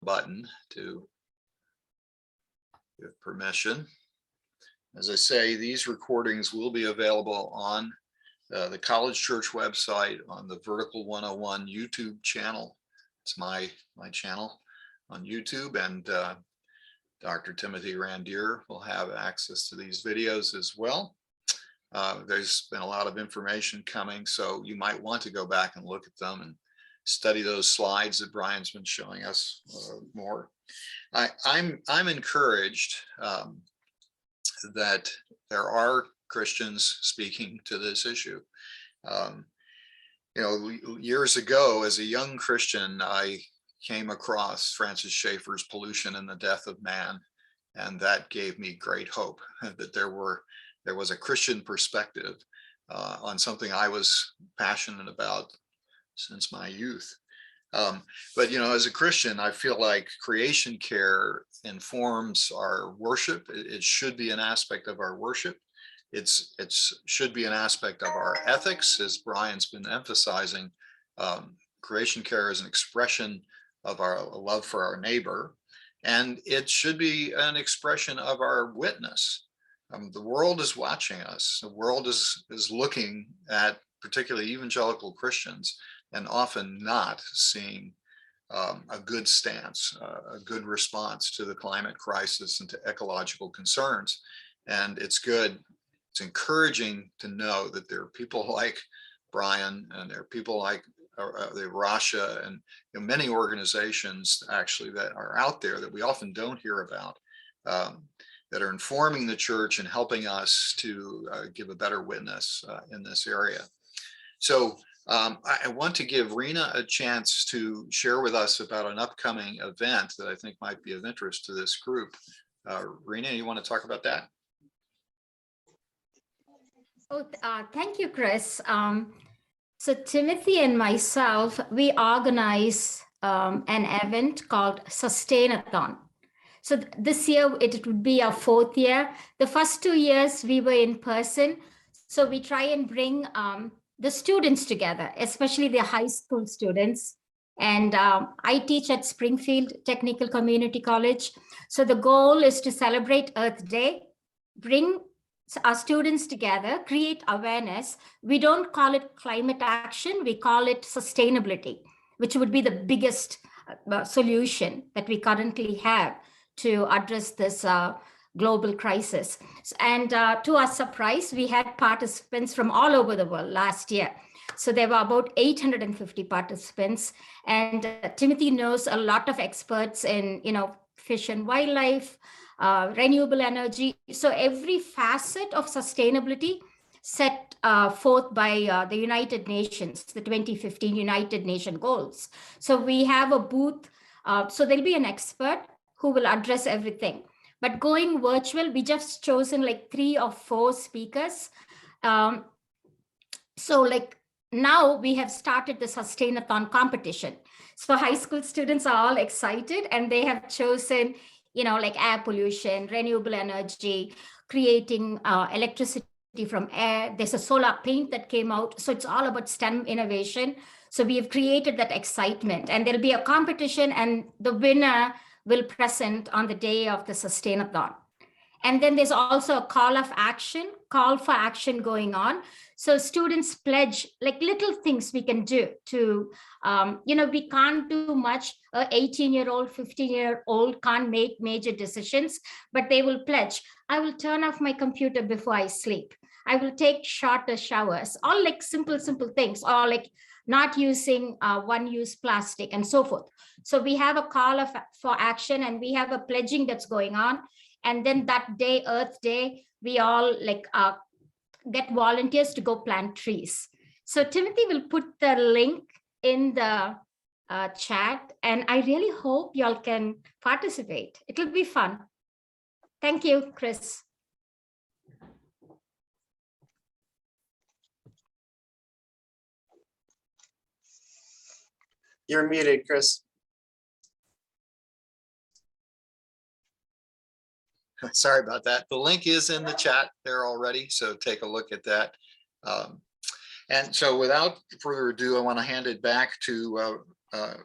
button to give permission. As I say, these recordings will be available on the College Church website, on the Vertical 101 YouTube channel. It's my channel on YouTube, and Dr. Timothy Randier will have access to these videos as well. There's been a lot of information coming, so you might want to go back and look at them and study those slides that Brian's been showing us more. I'm encouraged that there are Christians speaking to this issue. You know, years ago, as a young Christian, I came across Francis Schaeffer's Pollution and the Death of Man, and that gave me great hope that there was a Christian perspective on something I was passionate about since my youth. But, you know, as a Christian, I feel like creation care informs our worship. It should be an aspect of our worship. It should be an aspect of our ethics, as Brian's been emphasizing. Creation care is an expression of our love for our neighbor, and it should be an expression of our witness. The world is watching us. The world is looking at particularly evangelical Christians and often not seeing a good stance, a good response to the climate crisis and to ecological concerns. And it's encouraging to know that there are people like Brian, and there are people like the Rasha, and many organizations actually that are out there that we often don't hear about, that are informing the church and helping us to give a better witness in this area. So I want to give Rena a chance to share with us about an upcoming event that I think might be of interest to this group. Rena, you want to talk about that? Oh, thank you, Chris. So Timothy and myself, we organize an event called Sustainathon. So this year, it would be our 4th year. The first 2 years, we were in person. So we try and bring the students together, especially the high school students. And I teach at Springfield Technical Community College. So the goal is to celebrate Earth Day, bring our students together, create awareness. We don't call it climate action, we call it sustainability, which would be the biggest solution that we currently have to address this global crisis. And to our surprise, we had participants from all over the world last year. So there were about 850 participants. And Timothy knows a lot of experts in, fish and wildlife, renewable energy. So every facet of sustainability set forth by the United Nations, the 2015 United Nations goals. So we have a booth. So there'll be an expert who will address everything. But going virtual, we just chosen like 3 or 4 speakers. So like now we have started the Sustainathon competition. So high school students are all excited, and they have chosen, like air pollution, renewable energy, creating electricity from air. There's a solar paint that came out. So it's all about STEM innovation. So we have created that excitement, and there'll be a competition, and the winner will present on the day of the Sustainathon. And then there's also a call for action going on. So students pledge like little things we can do to, we can't do much. An 18-year-old, 15-year-old can't make major decisions, but they will pledge. I will turn off my computer before I sleep. I will take shorter showers, all like simple things, or like not using one-use plastic and so forth. So we have a call for action, and we have a pledging that's going on. And then that day, Earth Day, we all get volunteers to go plant trees. So Timothy will put the link in the chat, and I really hope y'all can participate. It'll be fun. Thank you, Chris. You're muted, Chris. Sorry about that. The link is in the chat there already, so take a look at that. And so without further ado, I want to hand it back to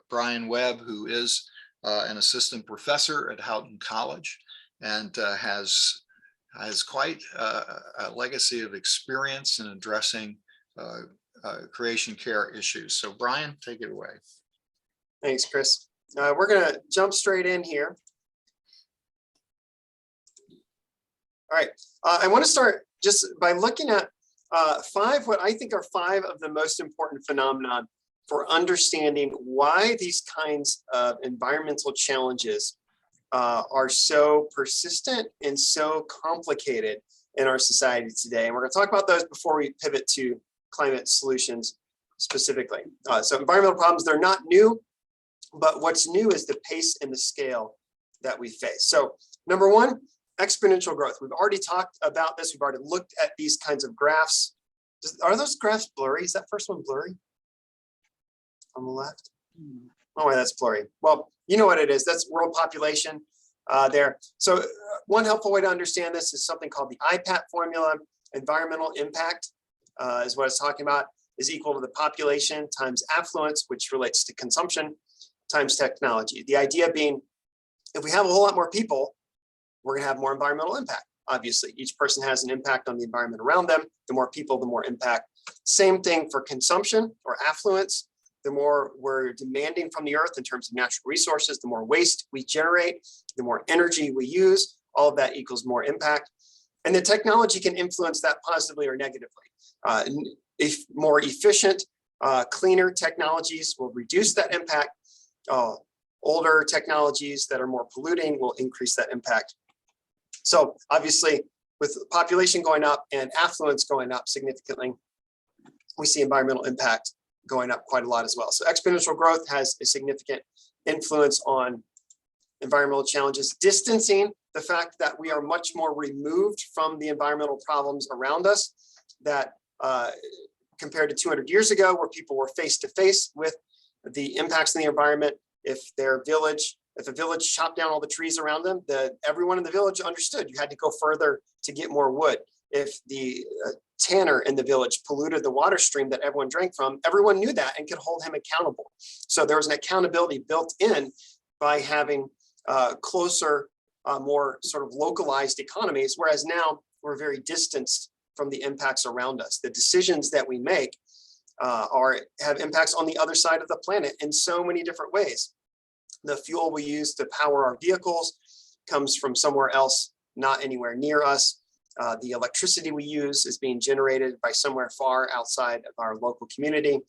Brian Webb, who is an assistant professor at Houghton College, and has quite a legacy of experience in addressing creation care issues. So Brian, take it away. Thanks, Chris. We're going to jump straight in here. All right, I want to start just by looking at what I think are 5 of the most important phenomena for understanding why these kinds of environmental challenges are so persistent and so complicated in our society today. And we're going to talk about those before we pivot to climate solutions specifically. So environmental problems, they're not new, but what's new is the pace and the scale that we face. So number 1, exponential growth. We've already talked about this. We've already looked at these kinds of graphs. Are those graphs blurry? Is that first one blurry? On the left? Oh, that's blurry. Well, you know what it is. That's world population there. So one helpful way to understand this is something called the IPAT formula. Environmental impact is what it's talking about, is equal to the population times affluence, which relates to consumption, times technology. The idea being, if we have a whole lot more people, we're going to have more environmental impact. Obviously, each person has an impact on the environment around them. The more people, the more impact. Same thing for consumption or affluence. The more we're demanding from the earth in terms of natural resources, the more waste we generate, the more energy we use, all of that equals more impact. And the technology can influence that positively or negatively. If more efficient, cleaner technologies will reduce that impact. Older technologies that are more polluting will increase that impact. So obviously, with population going up and affluence going up significantly, we see environmental impact going up quite a lot as well. So exponential growth has a significant influence on environmental challenges, distancing the fact that we are much more removed from the environmental problems around us, that compared to 200 years ago, where people were face to face with the impacts in the environment. If a village chopped down all the trees around them, everyone in the village understood you had to go further to get more wood. If the tanner in the village polluted the water stream that everyone drank from, everyone knew that and could hold him accountable. So there was an accountability built in by having closer, more sort of localized economies, whereas now we're very distanced from the impacts around us. The decisions that we make have impacts on the other side of the planet in so many different ways. The fuel we use to power our vehicles comes from somewhere else, not anywhere near us. The electricity we use is being generated by somewhere far outside of our local community.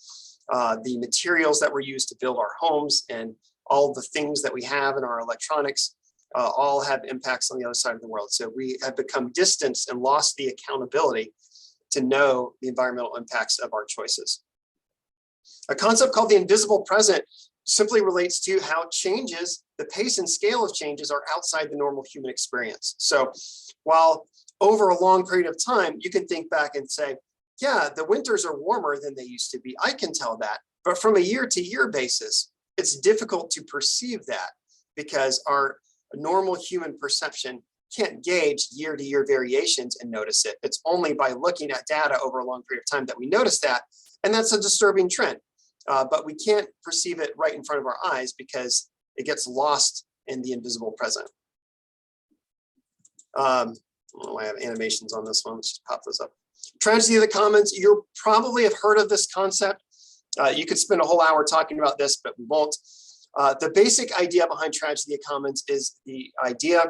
The materials that were used to build our homes and all the things that we have in our electronics all have impacts on the other side of the world. So we have become distanced and lost the accountability to know the environmental impacts of our choices. A concept called the invisible present simply relates to how changes, the pace and scale of changes, are outside the normal human experience. So while over a long period of time, you can think back and say, yeah, the winters are warmer than they used to be. I can tell that. But from a year-to-year basis, it's difficult to perceive that because our normal human perception can't gauge year-to-year variations and notice it. It's only by looking at data over a long period of time that we notice that. And that's a disturbing trend. But we can't perceive it right in front of our eyes because it gets lost in the invisible present. I have animations on this one. Let's just pop this up. Tragedy of the commons. You probably have heard of this concept. You could spend a whole hour talking about this, but we won't. The basic idea behind tragedy of commons is the idea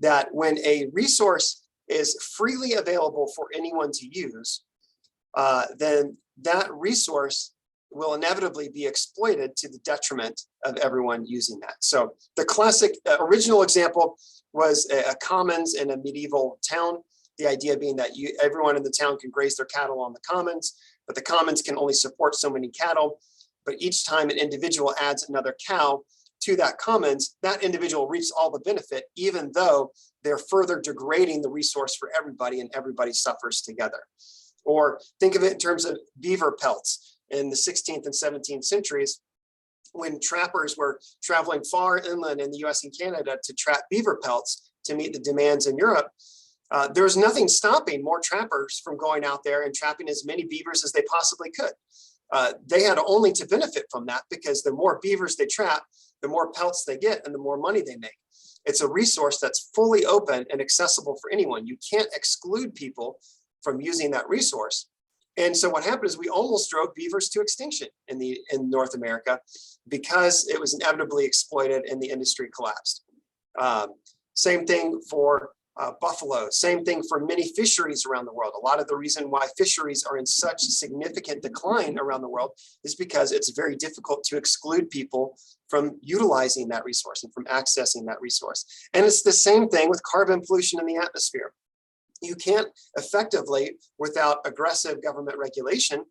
that when a resource is freely available for anyone to use, then that resource will inevitably be exploited to the detriment of everyone using that. So the classic original example was a commons in a medieval town. The idea being that everyone in the town can graze their cattle on the commons, but the commons can only support so many cattle. But each time an individual adds another cow to that commons, that individual reaps all the benefit, even though they're further degrading the resource for everybody and everybody suffers together. Or think of it in terms of beaver pelts. In the 16th and 17th centuries, when trappers were traveling far inland in the US and Canada to trap beaver pelts to meet the demands in Europe, there was nothing stopping more trappers from going out there and trapping as many beavers as they possibly could. They had only to benefit from that because the more beavers they trap, the more pelts they get and the more money they make. It's a resource that's fully open and accessible for anyone. You can't exclude people from using that resource. And so what happened is we almost drove beavers to extinction in North America because it was inevitably exploited and the industry collapsed. Same thing for buffalo, same thing for many fisheries around the world. A lot of the reason why fisheries are in such significant decline around the world is because it's very difficult to exclude people from utilizing that resource and from accessing that resource. And it's the same thing with carbon pollution in the atmosphere. You can't effectively, without aggressive government regulation,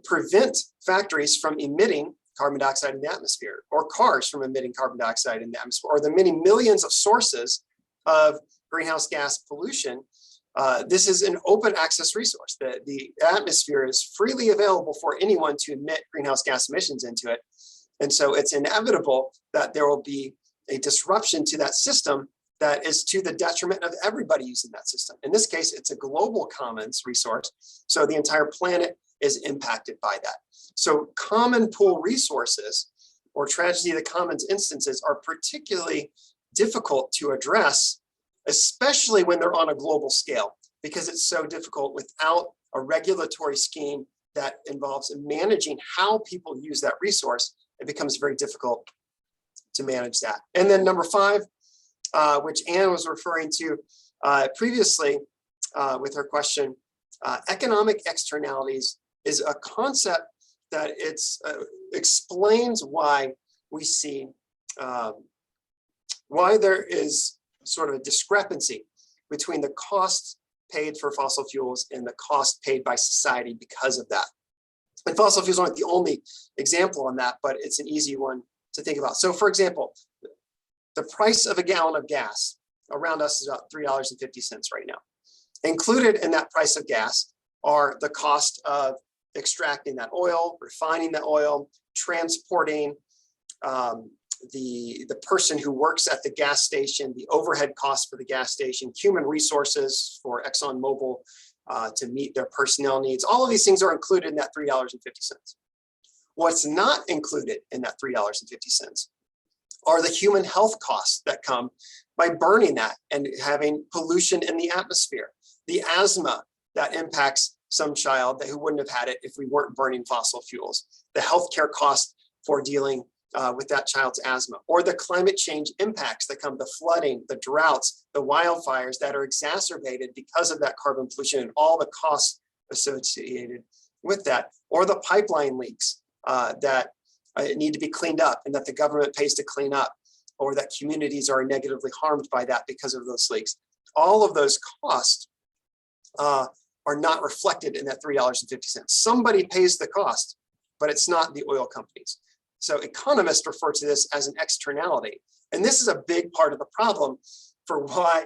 prevent factories from emitting carbon dioxide in the atmosphere, or cars from emitting carbon dioxide in the atmosphere, or the many millions of sources of greenhouse gas pollution. This is an open access resource. The atmosphere is freely available for anyone to emit greenhouse gas emissions into it. And so it's inevitable that there will be a disruption to that system that is to the detriment of everybody using that system. In this case, it's a global commons resource, so the entire planet is impacted by that. So common pool resources, or tragedy of the commons instances, are particularly difficult to address, especially when they're on a global scale, because it's so difficult without a regulatory scheme that involves managing how people use that resource. It becomes very difficult to manage that. And then number 5, which Anne was referring to previously with her question, economic externalities is a concept that explains why we see why there is sort of a discrepancy between the costs paid for fossil fuels and the cost paid by society because of that. And fossil fuels aren't the only example on that, but it's an easy one to think about. So for example, the price of a gallon of gas around us is about $3.50 right now. Included in that price of gas are the cost of extracting that oil, refining the oil, transporting the person who works at the gas station, the overhead costs for the gas station, human resources for ExxonMobil to meet their personnel needs. All of these things are included in that $3.50. What's not included in that $3.50 are the human health costs that come by burning that and having pollution in the atmosphere, the asthma that impacts some child who wouldn't have had it if we weren't burning fossil fuels, the healthcare cost for dealing with that child's asthma, or the climate change impacts that come, the flooding, the droughts, the wildfires that are exacerbated because of that carbon pollution and all the costs associated with that, or the pipeline leaks that need to be cleaned up and that the government pays to clean up, or that communities are negatively harmed by that because of those leaks. All of those costs are not reflected in that $3.50. Somebody pays the cost, but it's not the oil companies. So economists refer to this as an externality. And this is a big part of the problem for why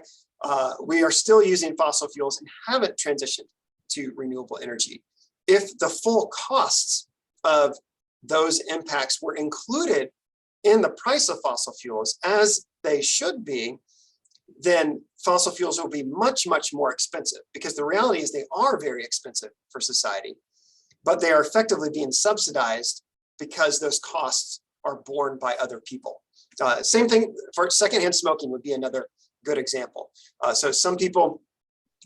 we are still using fossil fuels and haven't transitioned to renewable energy. If the full costs of those impacts were included in the price of fossil fuels, as they should be, then fossil fuels will be much, much more expensive, because the reality is they are very expensive for society, but they are effectively being subsidized because those costs are borne by other people. Same thing for secondhand smoking would be another good example. So some people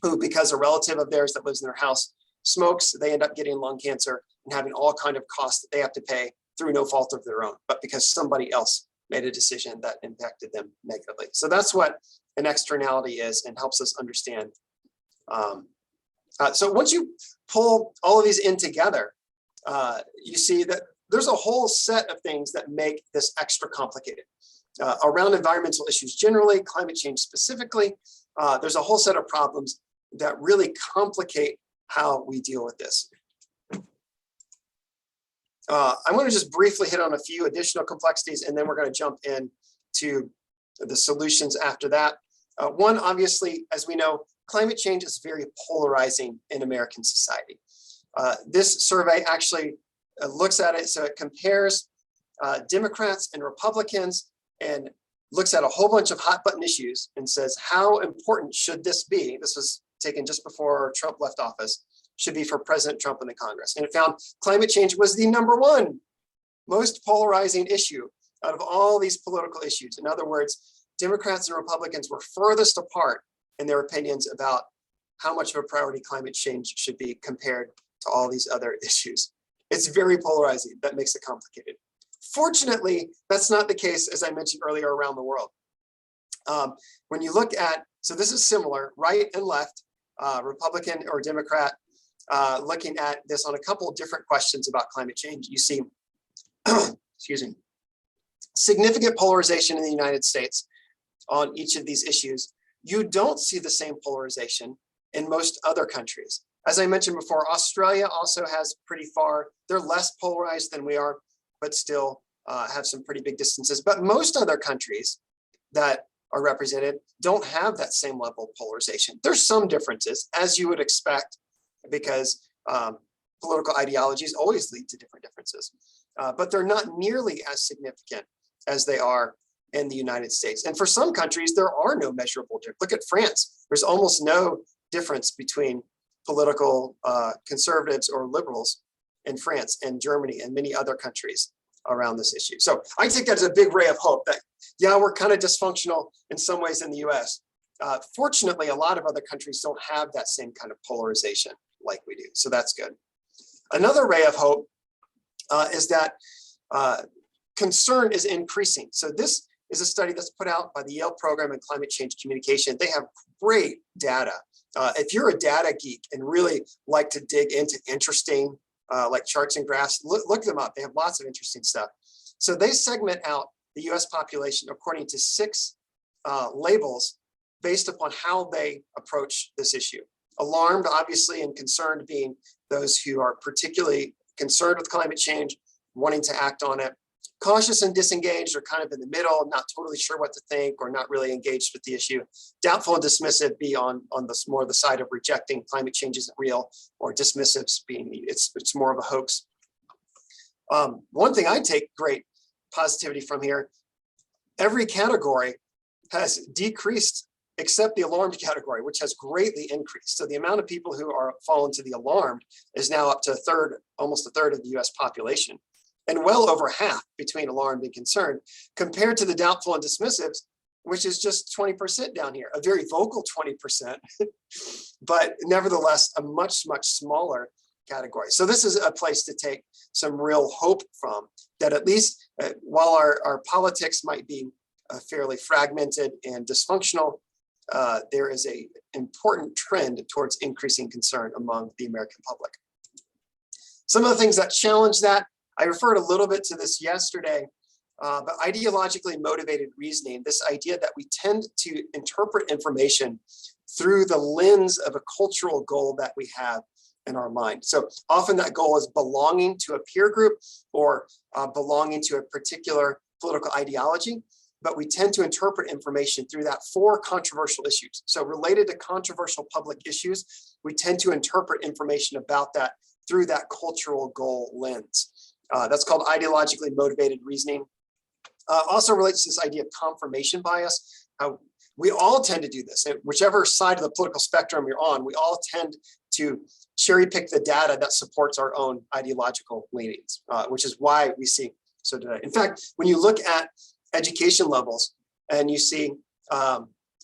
who, because a relative of theirs that lives in their house smokes, they end up getting lung cancer and having all kind of costs that they have to pay through no fault of their own, but because somebody else made a decision that impacted them negatively. So that's what an externality is, and helps us understand. So once you pull all of these in together, you see that there's a whole set of things that make this extra complicated. Around environmental issues generally, climate change specifically, there's a whole set of problems that really complicate how we deal with this. I want to just briefly hit on a few additional complexities, and then we're going to jump into the solutions after that. One, obviously, as we know, climate change is very polarizing in American society. This survey actually looks at it, so it compares Democrats and Republicans and looks at a whole bunch of hot button issues and says, how important should this be? This was taken just before Trump left office, should be for President Trump and the Congress. And it found climate change was the #1 most polarizing issue out of all these political issues. In other words, Democrats and Republicans were furthest apart in their opinions about how much of a priority climate change should be compared to all these other issues. It's very polarizing. That makes it complicated. Fortunately, that's not the case, as I mentioned earlier, around the world. When you look at, so this is similar, right and left, Republican or Democrat, looking at this on a couple of different questions about climate change. You see, excuse me, significant polarization in the United States on each of these issues. You don't see the same polarization in most other countries. As I mentioned before, Australia also has pretty far, they're less polarized than we are, but still have some pretty big distances. But most other countries that are represented don't have that same level of polarization. There's some differences, as you would expect, because political ideologies always lead to different differences. But they're not nearly as significant as they are in the United States. And for some countries, there are no measurable differences. Look at France. There's almost no difference between political conservatives or liberals in France and Germany and many other countries around this issue. So I take that as a big ray of hope that, yeah, we're kind of dysfunctional in some ways in the US. Fortunately, a lot of other countries don't have that same kind of polarization like we do. So that's good. Another ray of hope is that concern is increasing. So this is a study that's put out by the Yale Program in Climate Change Communication. They have great data. If you're a data geek and really like to dig into interesting like charts and graphs, look them up. They have lots of interesting stuff. So they segment out the US population according to 6 labels based upon how they approach this issue. Alarmed, obviously, and concerned being those who are particularly concerned with climate change, wanting to act on it. Cautious and disengaged are kind of in the middle, not totally sure what to think or not really engaged with the issue. Doubtful and dismissive be on the more the side of rejecting climate change isn't real, or dismissives being it's more of a hoax. One thing I take great positivity from here, every category has decreased except the alarmed category, which has greatly increased. So the amount of people who are fallen to the alarmed is now up to a third, almost a third of the US population, and well over half between alarmed and concerned, compared to the doubtful and dismissives, which is just 20% down here, a very vocal 20%, but nevertheless, a much, much smaller category. So this is a place to take some real hope from, that at least while our politics might be fairly fragmented and dysfunctional, there is an important trend towards increasing concern among the American public. Some of the things that challenge that, I referred a little bit to this yesterday, but ideologically motivated reasoning, this idea that we tend to interpret information through the lens of a cultural goal that we have in our mind. So often that goal is belonging to a peer group or belonging to a particular political ideology, but we tend to interpret information through that for controversial issues. So related to controversial public issues, we tend to interpret information about that through that cultural goal lens. That's called ideologically motivated reasoning. Also relates to this idea of confirmation bias. How we all tend to do this. Whichever side of the political spectrum you're on, we all tend to cherry pick the data that supports our own ideological leanings, which is why we see so today. In fact, when you look at education levels and you see,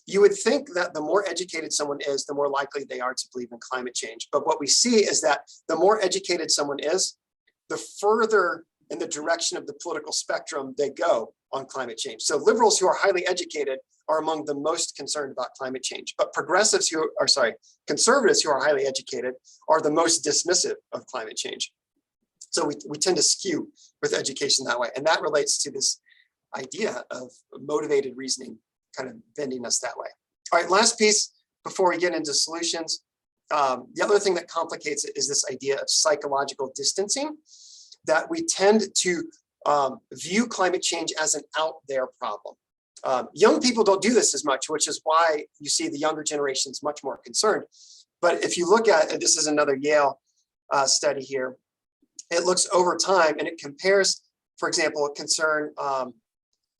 you would think that the more educated someone is, the more likely they are to believe in climate change. But what we see is that the more educated someone is, the further in the direction of the political spectrum they go on climate change. So liberals who are highly educated are among the most concerned about climate change, but conservatives who are highly educated are the most dismissive of climate change. So we tend to skew with education that way. And that relates to this idea of motivated reasoning kind of bending us that way. All right, last piece before we get into solutions. The other thing that complicates it is this idea of psychological distancing, that we tend to view climate change as an out there problem. Young people don't do this as much, which is why you see the younger generations much more concerned. But if you look at, this is another Yale study here, it looks over time and it compares, for example, a concern,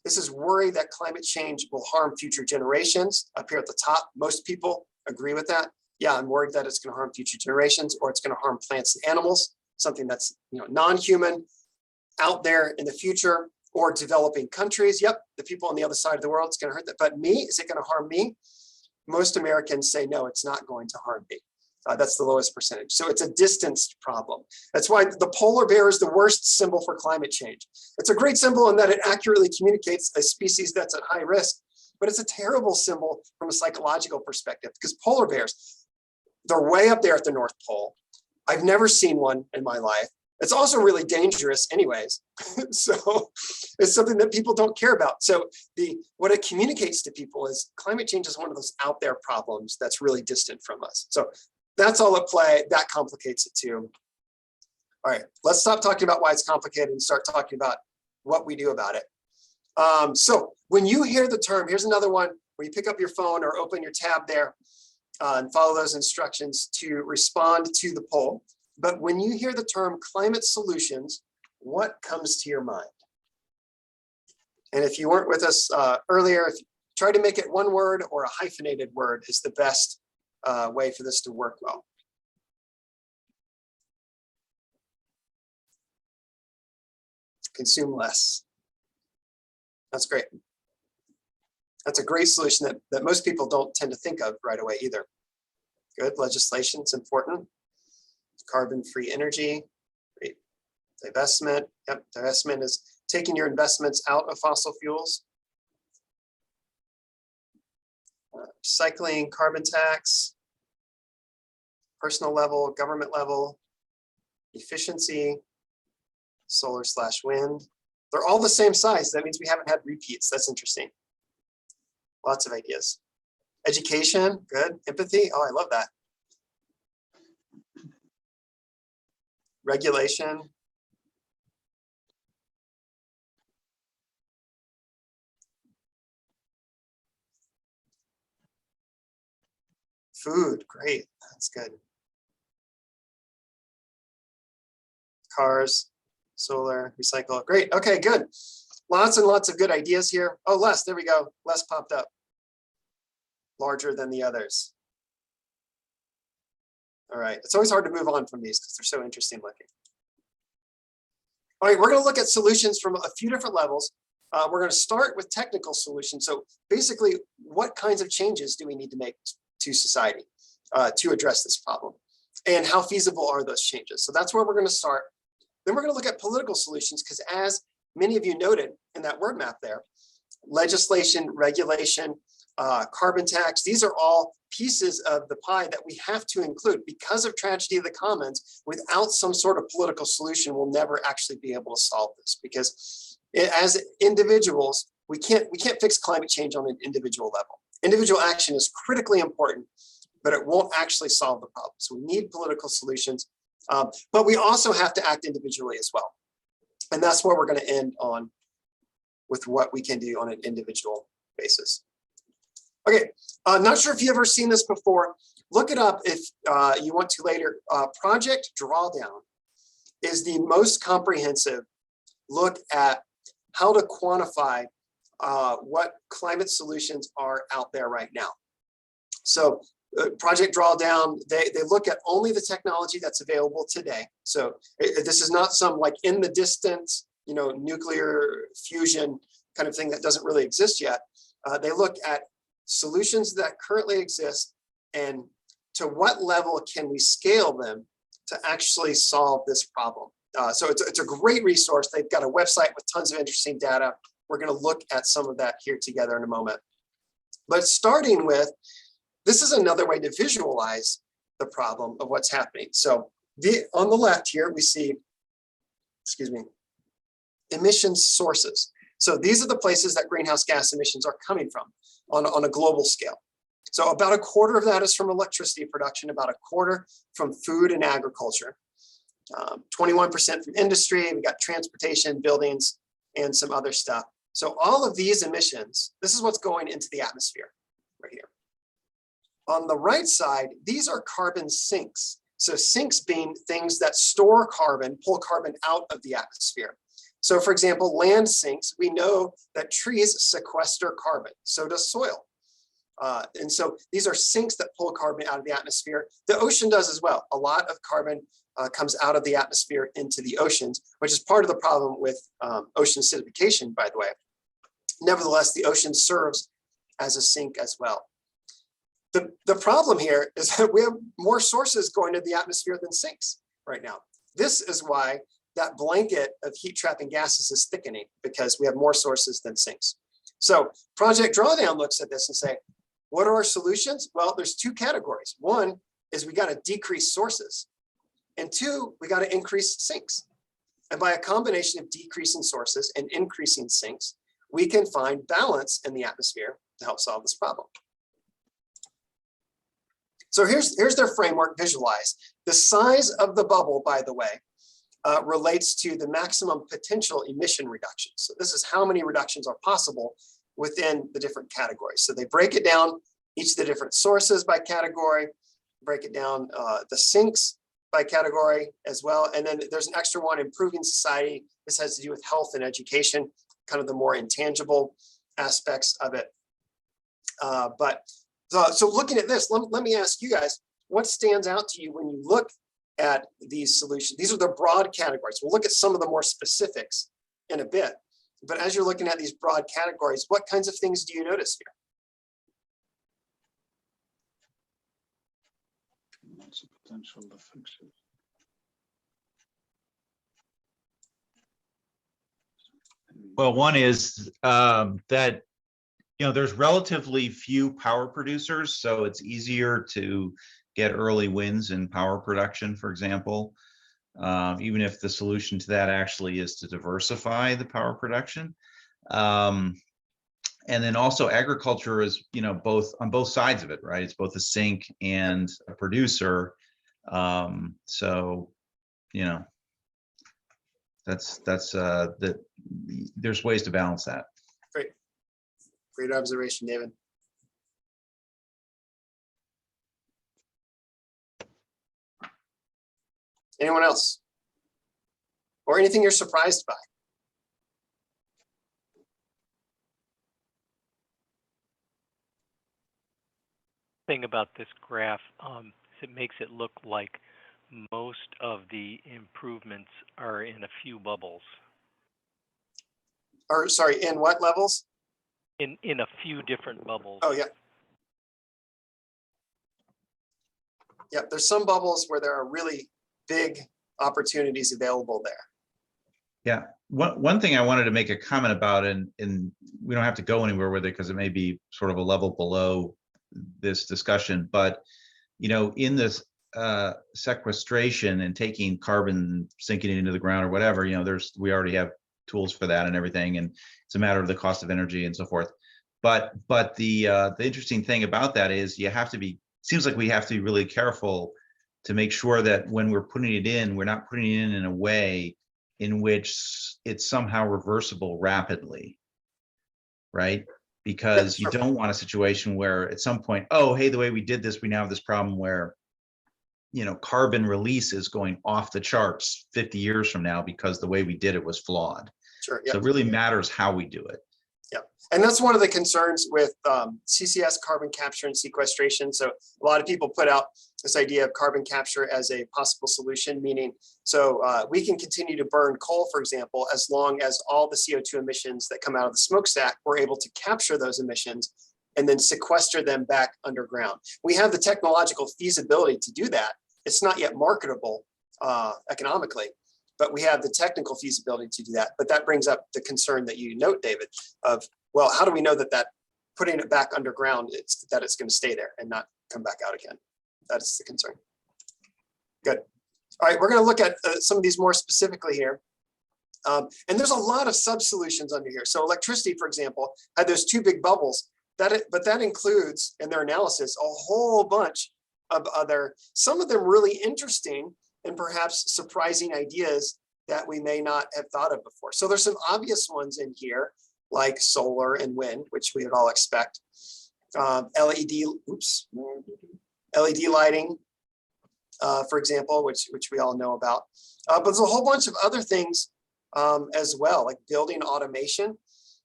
this is worry that climate change will harm future generations. Up here at the top, most people agree with that. Yeah, I'm worried that it's going to harm future generations, or it's going to harm plants and animals, something that's non-human, out there in the future, or developing countries. Yep, the people on the other side of the world, it's going to hurt that. But me, is it going to harm me? Most Americans say, no, it's not going to harm me. That's the lowest percentage. So it's a distanced problem. That's why the polar bear is the worst symbol for climate change. It's a great symbol in that it accurately communicates a species that's at high risk, but it's a terrible symbol from a psychological perspective because polar bears, they're way up there at the North Pole. I've never seen one in my life. It's also really dangerous anyways. So it's something that people don't care about. So what it communicates to people is climate change is one of those out there problems that's really distant from us. So that's all at play. That complicates it too. All right, let's stop talking about why it's complicated and start talking about what we do about it. So when you hear the term, here's another one where you pick up your phone or open your tab there and follow those instructions to respond to the poll. But when you hear the term climate solutions, what comes to your mind? And if you weren't with us earlier, try to make it one word or a hyphenated word is the best way for this to work well. Consume less. That's great. That's a great solution that most people don't tend to think of right away either. Good, legislation is important. Carbon-free energy, great. Divestment, yep, divestment is taking your investments out of fossil fuels. Recycling, carbon tax, personal level, government level, efficiency, solar/wind. They're all the same size. That means we haven't had repeats. That's interesting. Lots of ideas. Education, good. Empathy, oh, I love that. Regulation. Food, great, that's good. Cars, solar, recycle, great, okay, good. Lots and lots of good ideas here. Oh, less, there we go, less popped up. Larger than the others. All right, it's always hard to move on from these because they're so interesting looking. All right, we're gonna look at solutions from a few different levels. We're gonna start with technical solutions. So basically, what kinds of changes do we need to make to society to address this problem? And how feasible are those changes? So that's where we're gonna start. Then we're gonna look at political solutions because as many of you noted in that word map there, legislation, regulation, carbon tax, these are all pieces of the pie that we have to include because of tragedy of the commons. Without some sort of political solution, we'll never actually be able to solve this because as individuals, we can't fix climate change on an individual level. Individual action is critically important, but it won't actually solve the problem. So we need political solutions, but we also have to act individually as well. And that's where we're going to end on with what we can do on an individual basis. Okay, not sure if you've ever seen this before. Look it up if you want to later. Project Drawdown is the most comprehensive look at how to quantify what climate solutions are out there right now. So Project Drawdown, they look at only the technology that's available today. So this is not some like in the distance, nuclear fusion kind of thing that doesn't really exist yet. They look at solutions that currently exist and to what level can we scale them to actually solve this problem. So it's a great resource. They've got a website with tons of interesting data. We're going to look at some of that here together in a moment. But starting with, this is another way to visualize the problem of what's happening. So on the left here, we see, emission sources. So these are the places that greenhouse gas emissions are coming from on a global scale. So about a quarter of that is from electricity production, about a quarter from food and agriculture, 21% from industry, we got transportation, buildings, and some other stuff. So all of these emissions, this is what's going into the atmosphere right here. On the right side, these are carbon sinks. So sinks being things that store carbon, pull carbon out of the atmosphere. So for example, land sinks, we know that trees sequester carbon, so does soil. And so these are sinks that pull carbon out of the atmosphere. The ocean does as well. A lot of carbon comes out of the atmosphere into the oceans, which is part of the problem with ocean acidification, by the way. Nevertheless, the ocean serves as a sink as well. The problem here is that we have more sources going to the atmosphere than sinks right now. This is why that blanket of heat trapping gases is thickening, because we have more sources than sinks. So Project Drawdown looks at this and say, what are our solutions? Well, there's two categories. One is we got to decrease sources. And two, we got to increase sinks. And by a combination of decreasing sources and increasing sinks, we can find balance in the atmosphere to help solve this problem. So here's their framework visualized. The size of the bubble, by the way, relates to the maximum potential emission reductions. So this is how many reductions are possible within the different categories. So they break it down, each of the different sources by category, break it down the sinks by category as well. And then there's an extra one, improving society. This has to do with health and education, kind of the more intangible aspects of it. So looking at this, let me ask you guys, what stands out to you when you look at these solutions? These are the broad categories. We'll look at some of the more specifics in a bit. But as you're looking at these broad categories, what kinds of things do you notice here? What's the potential to fix it? Well, one is that there's relatively few power producers, so it's easier to get early wins in power production, for example, even if the solution to that actually is to diversify the power production. And then also agriculture is, both on both sides of it, right? It's both a sink and a producer. So, there's ways to balance that. Great observation, David. Anyone else? Or anything you're surprised by? Thing about this graph is it makes it look like most of the improvements are in a few bubbles. Or sorry, in what levels? In a few different bubbles. Oh, yeah. Yeah, there's some bubbles where there are really big opportunities available there. Yeah, one thing I wanted to make a comment about, and we don't have to go anywhere with it because it may be sort of a level below this discussion, but in this sequestration and taking carbon, sinking it into the ground or whatever, we already have tools for that and everything, and it's a matter of the cost of energy and so forth. But the interesting thing about that is seems like we have to be really careful to make sure that when we're putting it in, we're not putting it in a way in which it's somehow reversible rapidly, right? Because you don't want a situation where at some point, oh, hey, the way we did this, we now have this problem where carbon release is going off the charts 50 years from now because the way we did it was flawed. Sure. Yeah. So it really matters how we do it. Yeah, and that's one of the concerns with CCS, carbon capture and sequestration. So a lot of people put out this idea of carbon capture as a possible solution, meaning we can continue to burn coal, for example, as long as all the CO2 emissions that come out of the smokestack, we're able to capture those emissions and then sequester them back underground. We have the technological feasibility to do that. It's not yet marketable economically, but we have the technical feasibility to do that. But that brings up the concern that you note, David, of, well, how do we know that putting it back underground, it's going to stay there and not come back out again? That's the concern. Good. All right, we're going to look at some of these more specifically here. And there's a lot of sub-solutions under here. So electricity, for example, had those two big bubbles, but that includes, in their analysis, a whole bunch of other, some of them really interesting and perhaps surprising ideas that we may not have thought of before. So there's some obvious ones in here, like solar and wind, which we would all expect. LED lighting, for example, which we all know about. But there's a whole bunch of other things as well, like building automation,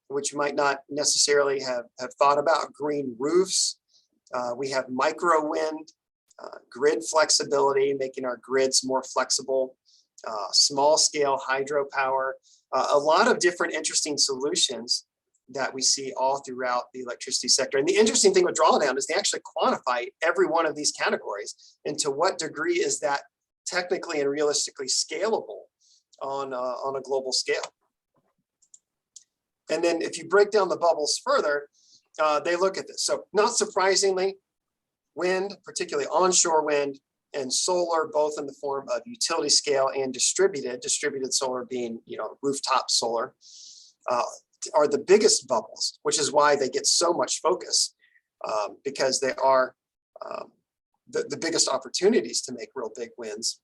which you might not necessarily have thought about. Green roofs. We have micro wind, grid flexibility, making our grids more flexible, small scale hydropower, a lot of different interesting solutions that we see all throughout the electricity sector. And the interesting thing with drawdown is they actually quantify every one of these categories and to what degree is that technically and realistically scalable on a global scale. And then if you break down the bubbles further, they look at this. So not surprisingly, wind, particularly onshore wind, and solar, both in the form of utility scale and distributed solar being, rooftop solar, are the biggest bubbles, which is why they get so much focus, because they are the biggest opportunities to make real big wins.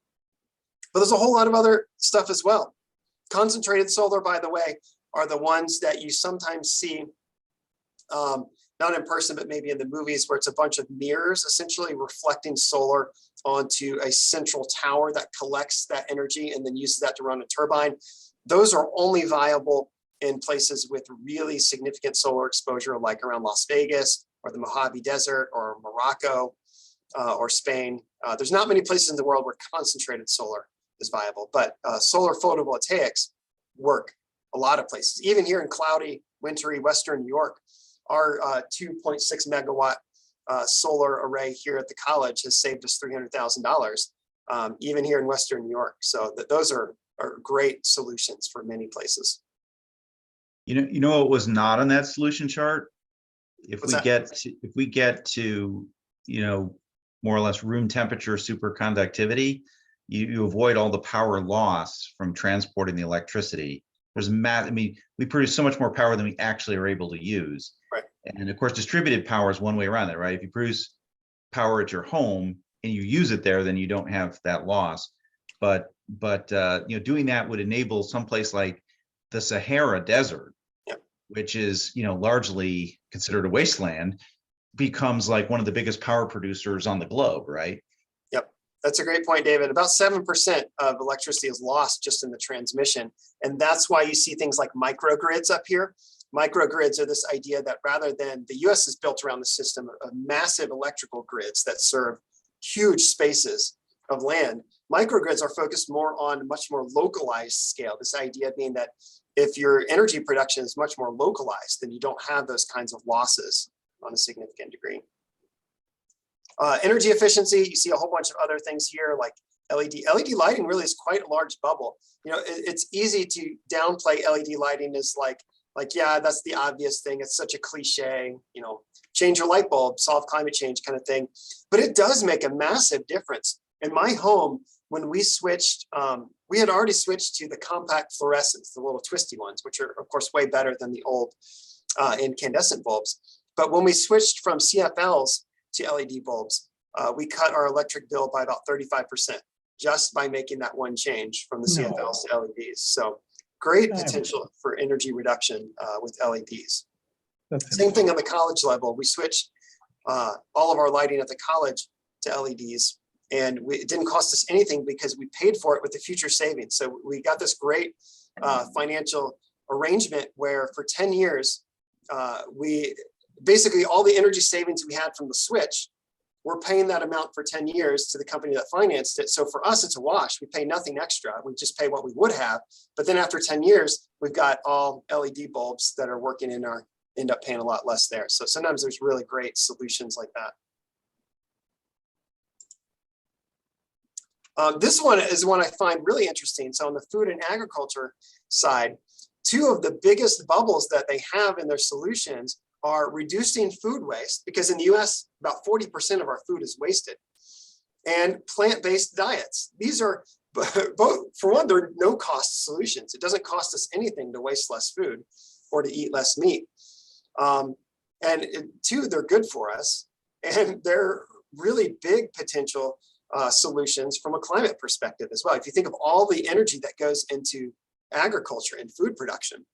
But there's a whole lot of other stuff as well. Concentrated solar, by the way, are the ones that you sometimes see, not in person, but maybe in the movies, where it's a bunch of mirrors essentially reflecting solar onto a central tower that collects that energy and then uses that to run a turbine. Those are only viable in places with really significant solar exposure, like around Las Vegas or the Mojave Desert or Morocco or Spain. There's not many places in the world where concentrated solar is viable, but solar photovoltaics work a lot of places. Even here in cloudy, wintry Western New York, our 2.6 megawatt solar array here at the college has saved us $300,000, even here in Western New York. So those are great solutions for many places. You know what was not on that solution chart? If What's we get to more or less room temperature superconductivity, you avoid all the power loss from transporting the electricity. There's we produce so much more power than we actually are able to use. Right. And of course, distributed power is one way around that, right? If you produce power at your home and you use it there, then you don't have that loss. But doing that would enable someplace like the Sahara Desert, which is largely considered a wasteland, becomes like one of the biggest power producers on the globe, right? Yep, that's a great point, David. About 7% of electricity is lost just in the transmission. And that's why you see things like microgrids up here. Microgrids are this idea that rather than the US is built around the system of massive electrical grids that serve huge spaces of land, microgrids are focused more on much more localized scale. This idea being that if your energy production is much more localized, then you don't have those kinds of losses on a significant degree. Energy efficiency, you see a whole bunch of other things here like LED. LED lighting really is quite a large bubble. It's easy to downplay LED lighting as like, yeah, that's the obvious thing. It's such a cliche, change your light bulb, solve climate change kind of thing. But it does make a massive difference. In my home, when we switched, we had already switched to the compact fluorescents, the little twisty ones, which are of course way better than the old incandescent bulbs. But when we switched from CFLs to LED bulbs, we cut our electric bill by about 35% just by making that one change from the CFLs to LEDs. So great potential for energy reduction with LEDs. Same thing on the college level. We switched all of our lighting at the college to LEDs, and it didn't cost us anything because we paid for it with the future savings. So we got this great financial arrangement where for 10 years, we basically all the energy savings we had from the switch, we're paying that amount for 10 years to the company that financed it. So for us, it's a wash. We pay nothing extra. We just pay what we would have. But then after 10 years, we've got all LED bulbs that are working end up paying a lot less there. So sometimes there's really great solutions like that. This one is one I find really interesting. So on the food and agriculture side, two of the biggest bubbles that they have in their solutions are reducing food waste, because in the US, about 40% of our food is wasted, and plant-based diets. These are both, for one, they're no-cost solutions. It doesn't cost us anything to waste less food or to eat less meat. And two, they're good for us, and they're really big potential solutions from a climate perspective as well. If you think of all the energy that goes into agriculture and food production,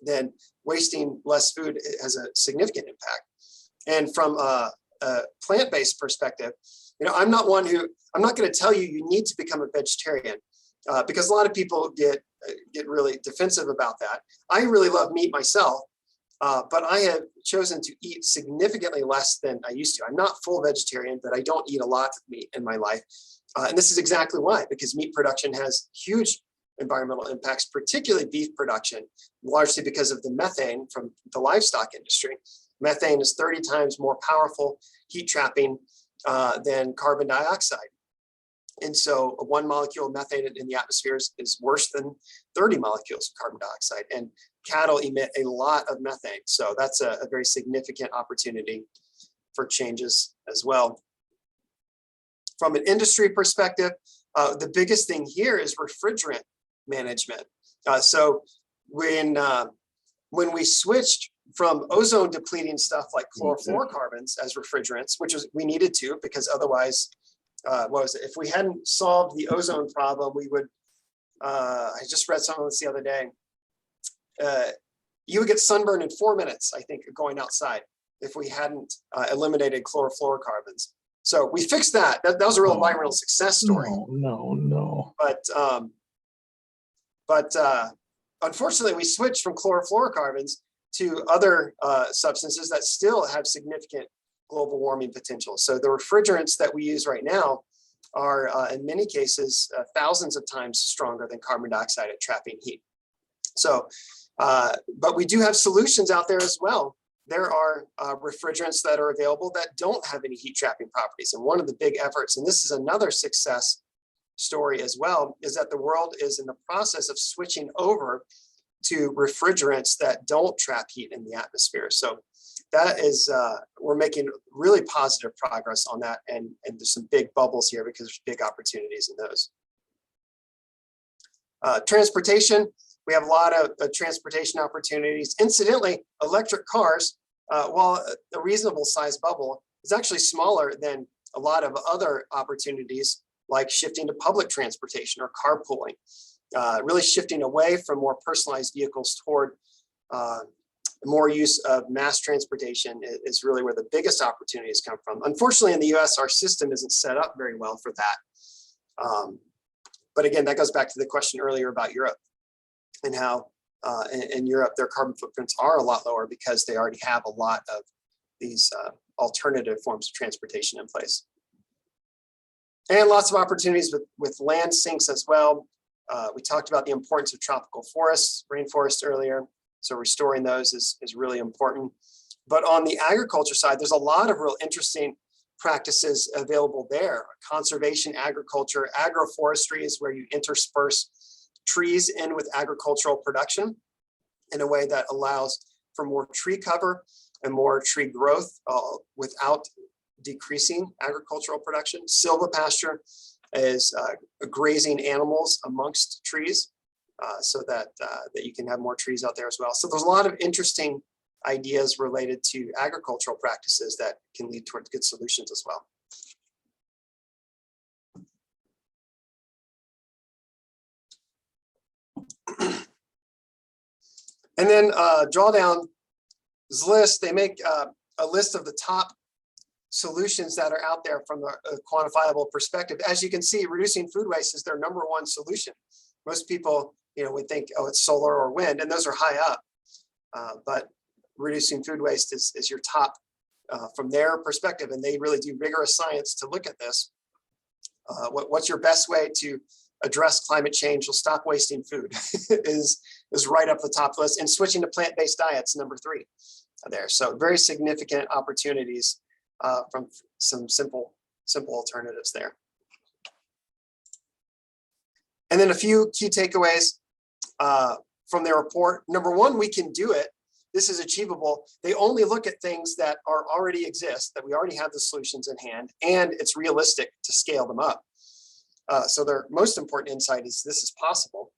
then wasting less food has a significant impact. And from a plant-based perspective, I'm not going to tell you you need to become a vegetarian because a lot of people get really defensive about that. I really love meat myself, but I have chosen to eat significantly less than I used to. I'm not full vegetarian, but I don't eat a lot of meat in my life. And this is exactly why, because meat production has huge environmental impacts, particularly beef production, largely because of the methane from the livestock industry. Methane is 30 times more powerful heat trapping than carbon dioxide. And so 1 molecule of methane in the atmosphere is worse than 30 molecules of carbon dioxide. And cattle emit a lot of methane. So that's a very significant opportunity for changes as well. From an industry perspective, the biggest thing here is refrigerant management. So when we switched from ozone depleting stuff like chlorofluorocarbons as refrigerants, which was we needed to, because otherwise, what was it? If we hadn't solved the ozone problem, we would. I just read something the other day. You would get sunburned in 4 minutes, I think, going outside if we hadn't eliminated chlorofluorocarbons. So we fixed that. That was a real environmental success story. No. But unfortunately, we switched from chlorofluorocarbons to other substances that still have significant global warming potential. So the refrigerants that we use right now are in many cases thousands of times stronger than carbon dioxide at trapping heat. So, but we do have solutions out there as well. There are refrigerants that are available that don't have any heat trapping properties. And one of the big efforts, and this is another success story as well, is that the world is in the process of switching over to refrigerants that don't trap heat in the atmosphere. So that is, we're making really positive progress on that. And there's some big bubbles here because there's big opportunities in those. Transportation, we have a lot of transportation opportunities. Incidentally, electric cars, while a reasonable size bubble, is actually smaller than a lot of other opportunities like shifting to public transportation or carpooling, really shifting away from more personalized vehicles toward more use of mass transportation is really where the biggest opportunities come from. Unfortunately, in the US, our system isn't set up very well for that. But again, that goes back to the question earlier about Europe and how in Europe, their carbon footprints are a lot lower because they already have a lot of these alternative forms of transportation in place. And lots of opportunities with land sinks as well. We talked about the importance of tropical forests, rainforests earlier. So restoring those is really important. But on the agriculture side, there's a lot of real interesting practices available there. Conservation agriculture, agroforestry is where you intersperse trees in with agricultural production in a way that allows for more tree cover and more tree growth without decreasing agricultural production. Silvopasture is grazing animals amongst trees so that you can have more trees out there as well. So there's a lot of interesting ideas related to agricultural practices that can lead towards good solutions as well. And then Drawdown's list, they make a list of the top solutions that are out there from a quantifiable perspective. As you can see, reducing food waste is their #1 solution. Most people, would think, oh, it's solar or wind, and those are high up. But reducing food waste is your top from their perspective, and they really do rigorous science to look at this. What's your best way to address climate change? Will stop wasting food is right up the top list, and switching to plant-based diets, #3 there. So very significant opportunities from some simple alternatives there. And then a few key takeaways from their report. #1, we can do it. This is achievable. They only look at things that already exist, that we already have the solutions in hand, and it's realistic to scale them up. So their most important insight is this is possible.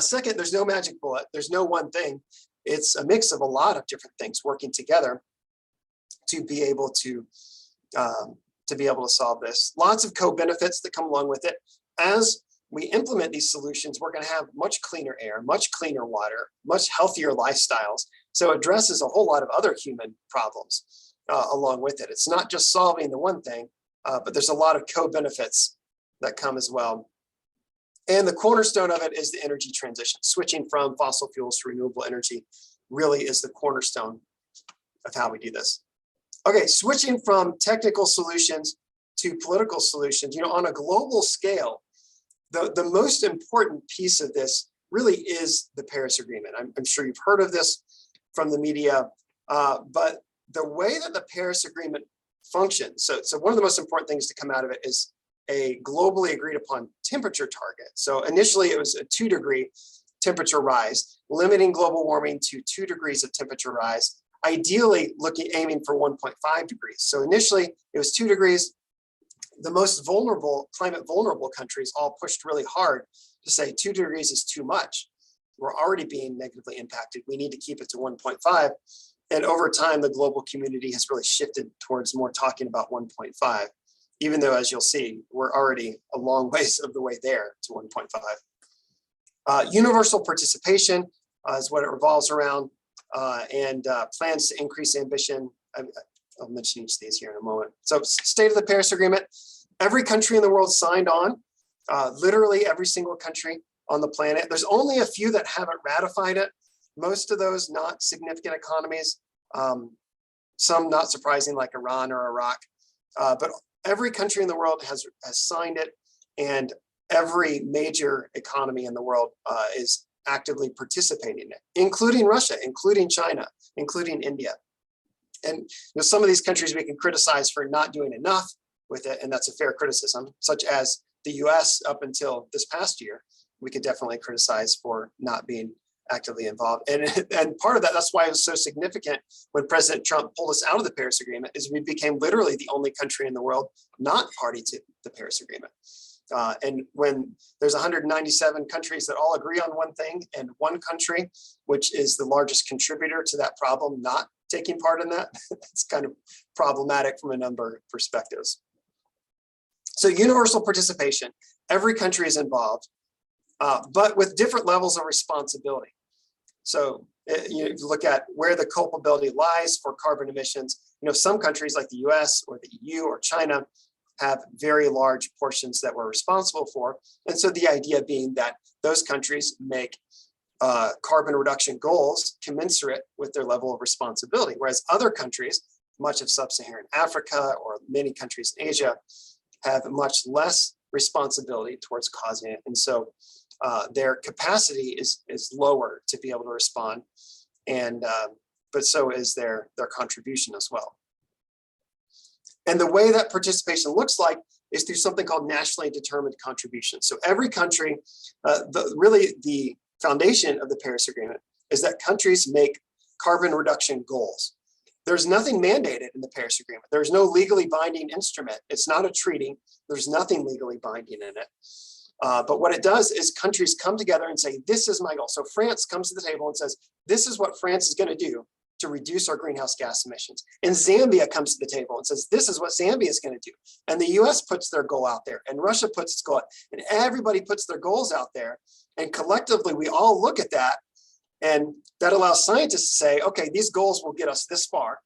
Second, there's no magic bullet. There's no one thing. It's a mix of a lot of different things working together to be able to solve this. Lots of co-benefits that come along with it. As we implement these solutions, we're going to have much cleaner air, much cleaner water, much healthier lifestyles. So it addresses a whole lot of other human problems along with it. It's not just solving the one thing, but there's a lot of co-benefits that come as well. And the cornerstone of it is the energy transition, switching from fossil fuels to renewable energy really is the cornerstone of how we do this. Okay, switching from technical solutions to political solutions, on a global scale, the most important piece of this really is the Paris Agreement. I'm sure you've heard of this from the media, but the way that the Paris Agreement functions, so one of the most important things to come out of it is a globally agreed upon temperature target. So initially it was a 2-degree temperature rise, limiting global warming to 2 degrees of temperature rise, ideally aiming for 1.5 degrees. So initially it was 2 degrees. The most vulnerable, climate vulnerable countries all pushed really hard to say 2 degrees is too much. We're already being negatively impacted. We need to keep it to 1.5. And over time, the global community has really shifted towards more talking about 1.5, even though, as you'll see, we're already a long ways of the way there to 1.5. Universal participation is what it revolves around, and plans to increase ambition. I'll mention each of these here in a moment. So state of the Paris Agreement, every country in the world signed on, literally every single country on the planet. There's only a few that haven't ratified it. Most of those not significant economies, some not surprising like Iran or Iraq, but every country in the world has signed it, and every major economy in the world is actively participating in it, including Russia, including China, including India. And some of these countries we can criticize for not doing enough with it, and that's a fair criticism, such as the US up until this past year. We could definitely criticize for not being actively involved. And part of that, that's why it was so significant when President Trump pulled us out of the Paris Agreement, is we became literally the only country in the world not party to the Paris Agreement. And when there's 197 countries that all agree on one thing, and one country, which is the largest contributor to that problem, not taking part in that, it's kind of problematic from a number of perspectives. So universal participation, every country is involved, but with different levels of responsibility. So you look at where the culpability lies for carbon emissions. Some countries like the US or the EU or China have very large portions that we're responsible for. And so the idea being that those countries make carbon reduction goals commensurate with their level of responsibility, whereas other countries, much of sub-Saharan Africa or many countries in Asia, have much less responsibility towards causing it. And so their capacity is lower to be able to respond, and but so is their contribution as well. And the way that participation looks like is through something called nationally determined contribution. So every country, really the foundation of the Paris Agreement is that countries make carbon reduction goals. There's nothing mandated in the Paris Agreement. There's no legally binding instrument. It's not a treaty. There's nothing legally binding in it. But what it does is countries come together and say, this is my goal. So France comes to the table and says, this is what France is going to do to reduce our greenhouse gas emissions. And Zambia comes to the table and says, this is what Zambia is going to do. And the US puts their goal out there, and Russia puts its goal out, and everybody puts their goals out there. And collectively, we all look at that, and that allows scientists to say, okay, these goals will get us this far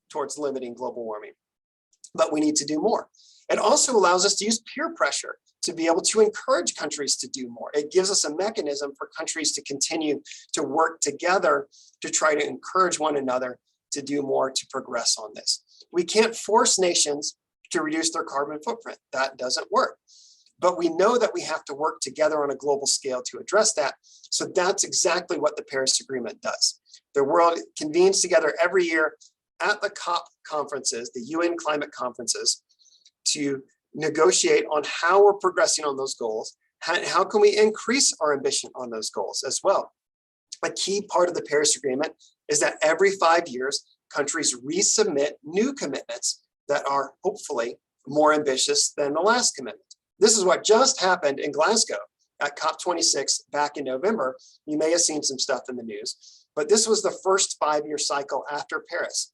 towards limiting global warming, but we need to do more. It also allows us to use peer pressure to be able to encourage countries to do more. It gives us a mechanism for countries to continue to work together to try to encourage one another to do more to progress on this. We can't force nations to reduce their carbon footprint. That doesn't work. But we know that we have to work together on a global scale to address that. So that's exactly what the Paris Agreement does. The world convenes together every year at the COP conferences, the UN climate conferences, to negotiate on how we're progressing on those goals. How can we increase our ambition on those goals as well? A key part of the Paris Agreement is that every 5 years, countries resubmit new commitments that are hopefully more ambitious than the last commitment. This is what just happened in Glasgow at COP26 back in November. You may have seen some stuff in the news, but this was the first 5-year cycle after Paris.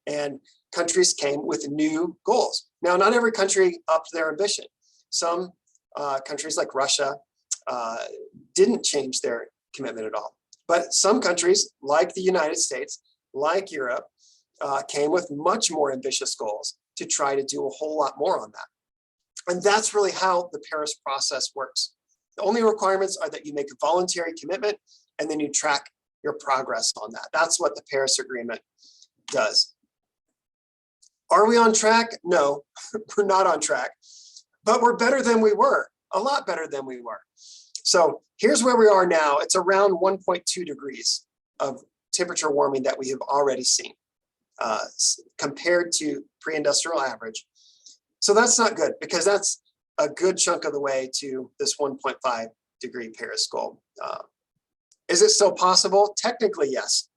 And countries came with new goals. Now, not every country upped their ambition. Some countries like Russia didn't change their commitment at all. But some countries like the United States, like Europe, came with much more ambitious goals to try to do a whole lot more on that. And that's really how the Paris process works. The only requirements are that you make a voluntary commitment, and then you track your progress on that. That's what the Paris Agreement does. Are we on track? No, we're not on track, but we're better than we were, a lot better than we were. So here's where we are now. It's around 1.2 degrees of temperature warming that we have already seen compared to pre-industrial average. So that's not good, because that's a good chunk of the way to this 1.5 degree Paris goal. Is it still possible? Technically, yes,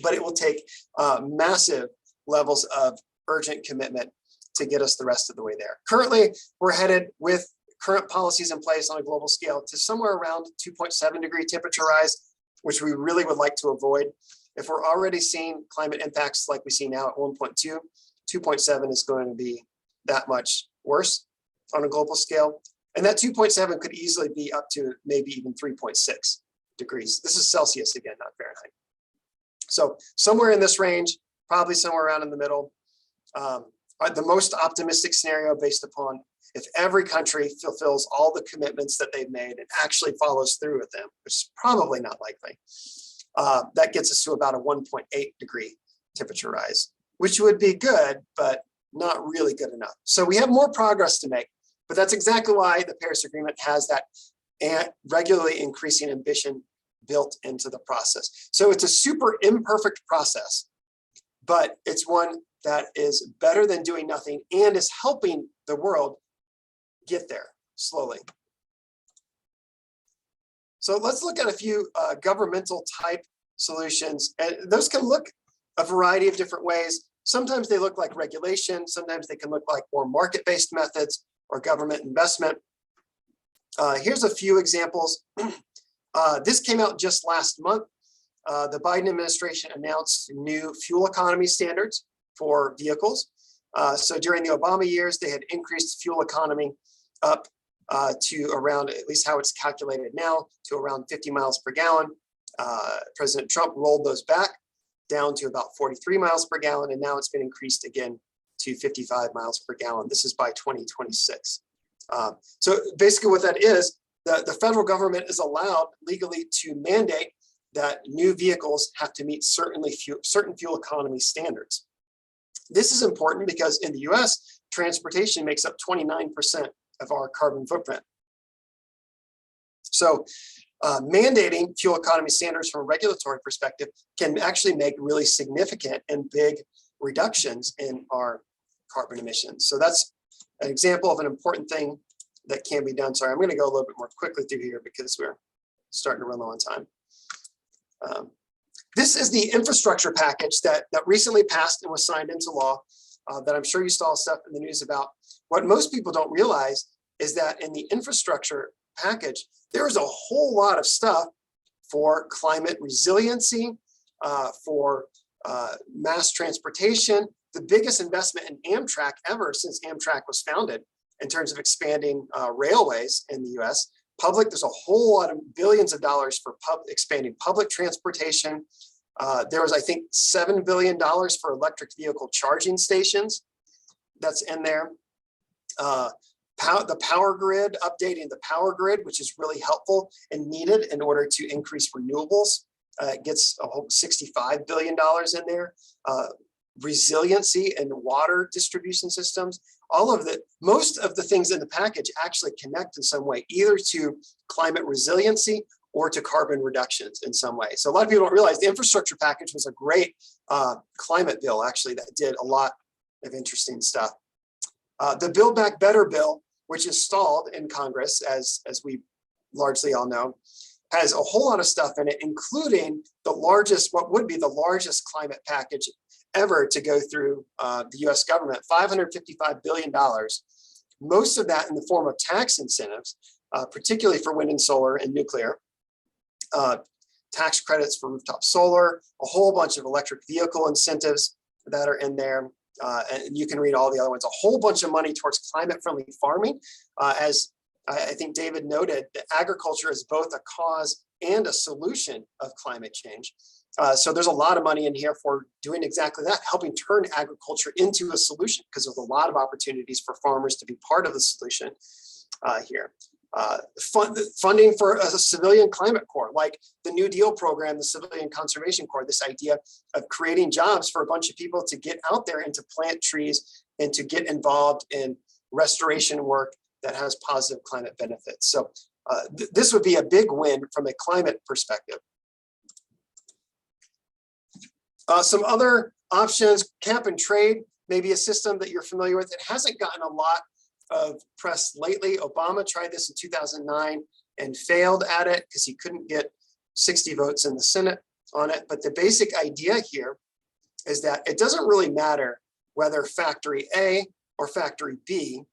but it will take massive levels of urgent commitment to get us the rest of the way there. Currently, we're headed with current policies in place on a global scale to somewhere around 2.7 degree temperature rise, which we really would like to avoid. If we're already seeing climate impacts like we see now at 1.2, 2.7 is going to be that much worse on a global scale. And that 2.7 could easily be up to maybe even 3.6 degrees. This is Celsius again, not Fahrenheit. So somewhere in this range, probably somewhere around in the middle. The most optimistic scenario, based upon if every country fulfills all the commitments that they've made and actually follows through with them, which is probably not likely, that gets us to about a 1.8 degree temperature rise, which would be good, but not really good enough. So we have more progress to make, but that's exactly why the Paris Agreement has that regularly increasing ambition built into the process. So it's a super imperfect process, but it's one that is better than doing nothing and is helping the world get there slowly. So let's look at a few governmental type solutions. And those can look a variety of different ways. Sometimes they look like regulation. Sometimes they can look like more market-based methods or government investment. Here's a few examples. This came out just last month. The Biden administration announced new fuel economy standards for vehicles. So during the Obama years, they had increased fuel economy up to around, at least how it's calculated now, to around 50 miles per gallon. President Trump rolled those back down to about 43 miles per gallon, and now it's been increased again to 55 miles per gallon. This is by 2026. So basically what that is, the federal government is allowed legally to mandate that new vehicles have to meet certain fuel economy standards. This is important because in the US, transportation makes up 29% of our carbon footprint. So mandating fuel economy standards from a regulatory perspective can actually make really significant and big reductions in our carbon emissions. So that's an example of an important thing that can be done. Sorry, I'm going to go a little bit more quickly through here because we're starting to run low on time. This is the infrastructure package that recently passed and was signed into law that I'm sure you saw stuff in the news about. What most people don't realize is that in the infrastructure package, there is a whole lot of stuff for climate resiliency, for mass transportation, the biggest investment in Amtrak ever since Amtrak was founded in terms of expanding railways in the US. There's a whole lot of billions of dollars for expanding public transportation. There was, I think, $7 billion for electric vehicle charging stations. That's in there. The power grid, updating the power grid, which is really helpful and needed in order to increase renewables. It gets a whole $65 billion in there. Resiliency and water distribution systems. Most of the things in the package actually connect in some way, either to climate resiliency or to carbon reductions in some way. So a lot of people don't realize the infrastructure package was a great climate bill, actually, that did a lot of interesting stuff. The Build Back Better bill, which is stalled in Congress, as we largely all know, has a whole lot of stuff in it, including what would be the largest climate package ever to go through the US government, $555 billion. Most of that in the form of tax incentives, particularly for wind and solar and nuclear, tax credits for rooftop solar, a whole bunch of electric vehicle incentives that are in there. And you can read all the other ones, a whole bunch of money towards climate-friendly farming. As I think David noted, that agriculture is both a cause and a solution of climate change. So there's a lot of money in here for doing exactly that, helping turn agriculture into a solution, because there's a lot of opportunities for farmers to be part of the solution here. Funding for a civilian climate corps, like the New Deal program, the Civilian Conservation Corps, this idea of creating jobs for a bunch of people to get out there and to plant trees and to get involved in restoration work that has positive climate benefits. So this would be a big win from a climate perspective. Some other options, cap and trade, maybe a system that you're familiar with. It hasn't gotten a lot of press lately. Obama tried this in 2009 and failed at it because he couldn't get 60 votes in the Senate on it. But the basic idea here is that it doesn't really matter whether factory A or factory B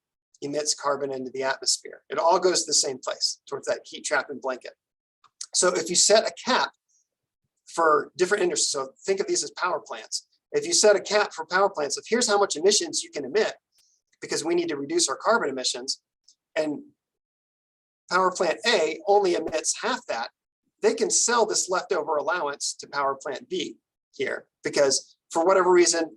emits carbon into the atmosphere. It all goes to the same place, towards that heat trapping blanket. So if you set a cap for different industries, so think of these as power plants. If you set a cap for power plants of here's how much emissions you can emit, because we need to reduce our carbon emissions, and power plant A only emits half that, they can sell this leftover allowance to power plant B here, because for whatever reason,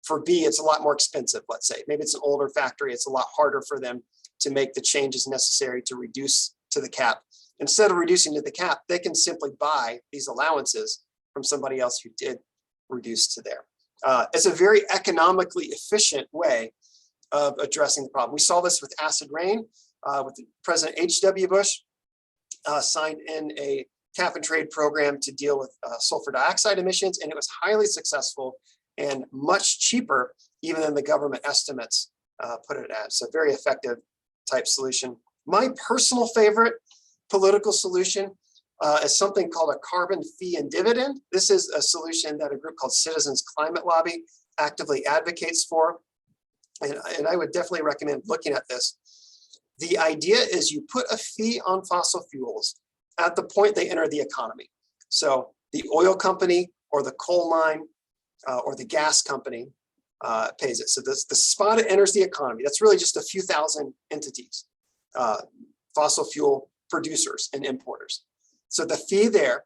for B, it's a lot more expensive, let's say. Maybe it's an older factory, it's a lot harder for them to make the changes necessary to reduce to the cap. Instead of reducing to the cap, they can simply buy these allowances from somebody else who did reduce to there. It's a very economically efficient way of addressing the problem. We saw this with acid rain, with President H.W. Bush signed in a cap and trade program to deal with sulfur dioxide emissions, and it was highly successful and much cheaper even than the government estimates put it as. So very effective type solution. My personal favorite political solution is something called a carbon fee and dividend. This is a solution that a group called Citizens Climate Lobby actively advocates for. And I would definitely recommend looking at this. The idea is you put a fee on fossil fuels at the point they enter the economy. So the oil company or the coal mine or the gas company pays it. So the spot it enters the economy, that's really just a few thousand entities, fossil fuel producers and importers. So the fee there,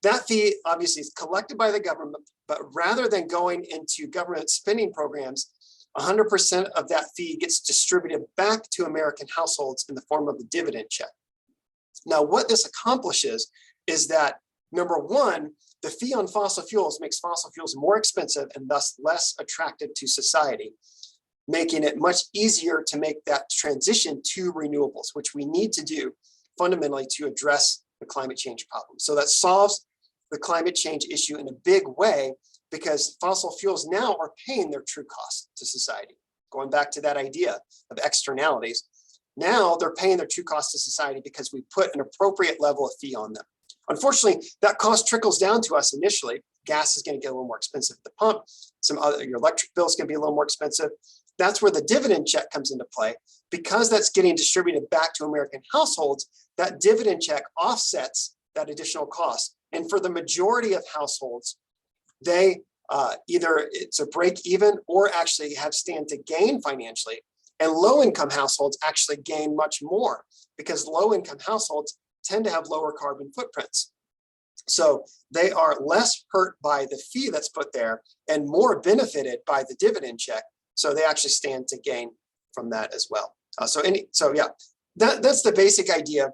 that fee obviously is collected by the government, but rather than going into government spending programs, 100% of that fee gets distributed back to American households in the form of a dividend check. Now, what this accomplishes is that, number one, the fee on fossil fuels makes fossil fuels more expensive and thus less attractive to society, making it much easier to make that transition to renewables, which we need to do fundamentally to address the climate change problem. So that solves the climate change issue in a big way, because fossil fuels now are paying their true cost to society. Going back to that idea of externalities, now they're paying their true cost to society because we put an appropriate level of fee on them. Unfortunately, that cost trickles down to us initially. Gas is going to get a little more expensive at the pump. Your electric bill is going to be a little more expensive. That's where the dividend check comes into play. Because that's getting distributed back to American households, that dividend check offsets that additional cost. And for the majority of households, they either it's a break even or actually have stand to gain financially. And low income households actually gain much more, because low income households tend to have lower carbon footprints. So they are less hurt by the fee that's put there and more benefited by the dividend check. So they actually stand to gain from that as well. So yeah, that's the basic idea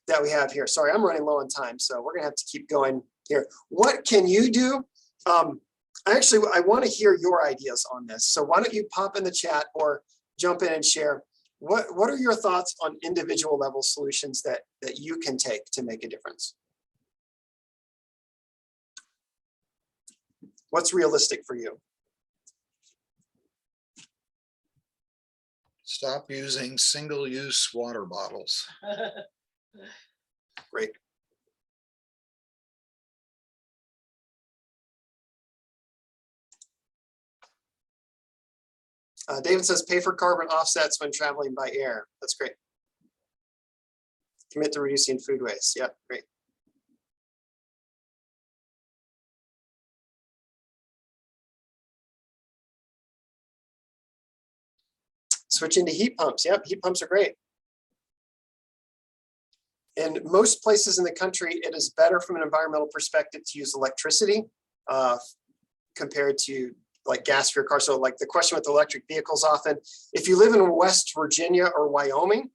that we have here. Sorry, I'm running low on time, so we're gonna have to keep going here. What can you do? I want to hear your ideas on this. So why don't you pop in the chat or jump in and share what are your thoughts on individual level solutions that you can take to make a difference? What's realistic for you? Stop using single-use water bottles. Great. David says, pay for carbon offsets when traveling by air. That's great. Commit to reducing food waste. Yeah, great. Switching to heat pumps. Yep, heat pumps are great. In most places in the country, it is better from an environmental perspective to use electricity compared to like gas for your car. So like the question with electric vehicles often, if you live in West Virginia or Wyoming,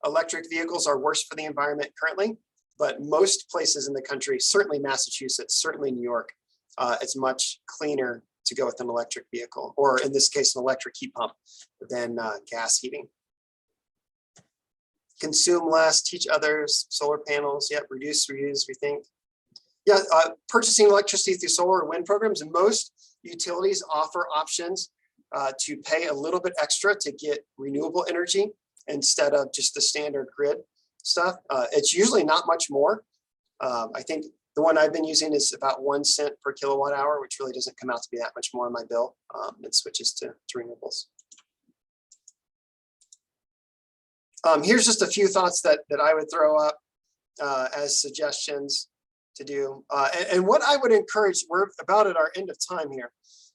electric vehicles are worse for the environment currently, but most places in the country, certainly Massachusetts, certainly New York, it's much cleaner to go with an electric vehicle, or in this case, an electric heat pump than gas heating. Consume less, teach others, solar panels, yep, reduce, reuse, rethink. Yeah, purchasing electricity through solar or wind programs, and most utilities offer options to pay a little bit extra to get renewable energy instead of just the standard grid stuff. It's usually not much more. I think the one I've been using is about 1 cent per kilowatt hour, which really doesn't come out to be that much more on my bill. It switches to renewables. Here's just a few thoughts that I would throw up as suggestions to do. And what I would encourage, we're about at our end of time here,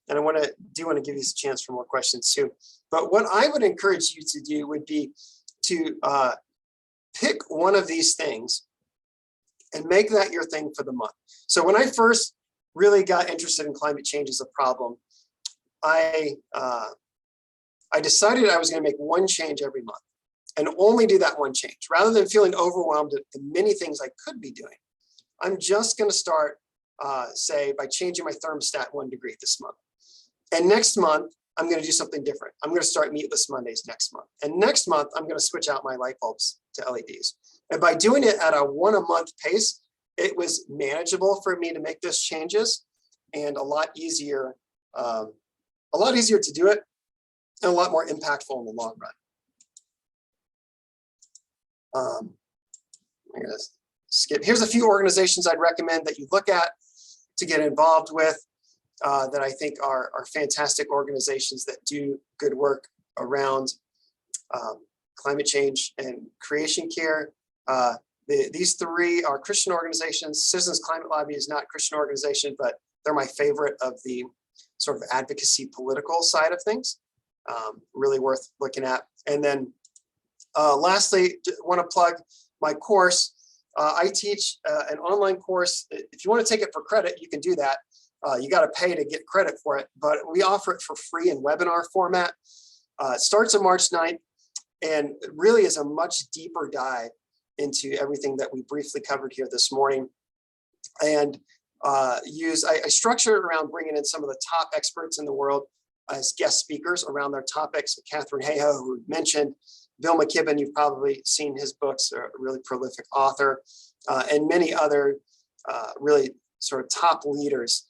and I want to give you a chance for more questions too. But what I would encourage you to do would be to pick one of these things and make that your thing for the month. So when I first really got interested in climate change as a problem, I decided I was going to make one change every month and only do that one change, rather than feeling overwhelmed at the many things I could be doing. I'm just going to start, say, by changing my thermostat 1 degree this month. And next month, I'm going to do something different. I'm going to start meatless Mondays next month. And next month, I'm going to switch out my light bulbs to LEDs. And by doing it at a 1 a month pace, it was manageable for me to make those changes, and a lot easier to do it, and a lot more impactful in the long run. I'm going to skip. Here's a few organizations I'd recommend that you look at to get involved with that I think are fantastic organizations that do good work around climate change and creation care. These three are Christian organizations. Citizens Climate Lobby is not a Christian organization, but they're my favorite of the sort of advocacy political side of things. Really worth looking at. And then lastly, want to plug my course. I teach an online course. If you want to take it for credit, you can do that. You got to pay to get credit for it, but we offer it for free in webinar format. It starts on March 9th and really is a much deeper dive into everything that we briefly covered here this morning. And I structure it around bringing in some of the top experts in the world as guest speakers around their topics. Catherine Hayhoe, who mentioned, Bill McKibben, you've probably seen his books, a really prolific author, and many other really sort of top leaders,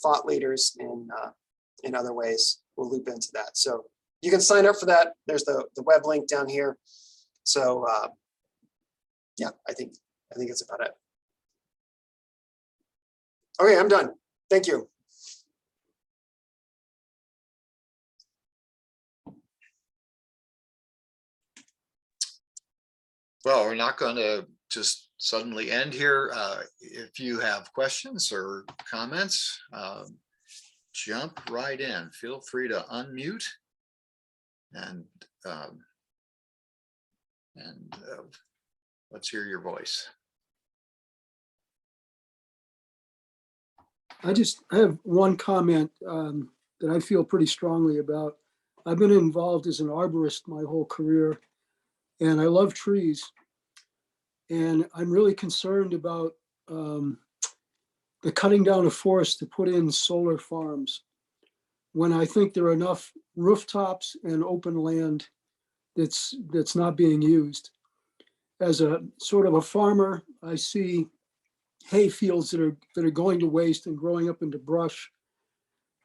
thought leaders in other ways will loop into that. So you can sign up for that. There's the web link down here. So yeah, I think that's about it. Okay, I'm done. Thank you. Well, we're not going to just suddenly end here. If you have questions or comments, jump right in. Feel free to unmute and let's hear your voice. I have one comment that I feel pretty strongly about. I've been involved as an arborist my whole career, and I love trees. And I'm really concerned about the cutting down of forests to put in solar farms, when I think there are enough rooftops and open land that's not being used. As a sort of a farmer, I see hay fields that are going to waste and growing up into brush.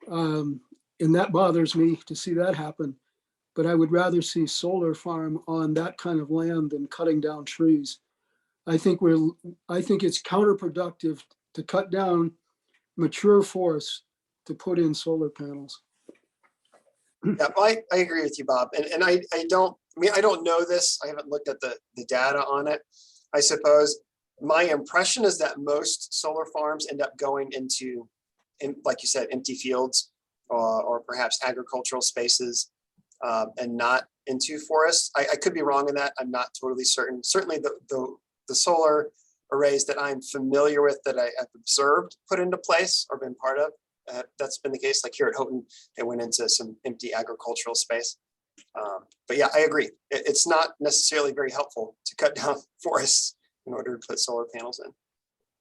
And that bothers me to see that happen. But I would rather see solar farm on that kind of land than cutting down trees. I think it's counterproductive to cut down mature forests to put in solar panels. Yeah, I agree with you, Bob. And I don't know this. I haven't looked at the data on it. I suppose my impression is that most solar farms end up going into, like you said, empty fields or perhaps agricultural spaces and not into forests. I could be wrong in that. I'm not totally certain. Certainly the solar arrays that I'm familiar with, that I've observed put into place or been part of, that's been the case. Like here at Houghton, it went into some empty agricultural space. But yeah, I agree. It's not necessarily very helpful to cut down forests in order to put solar panels in.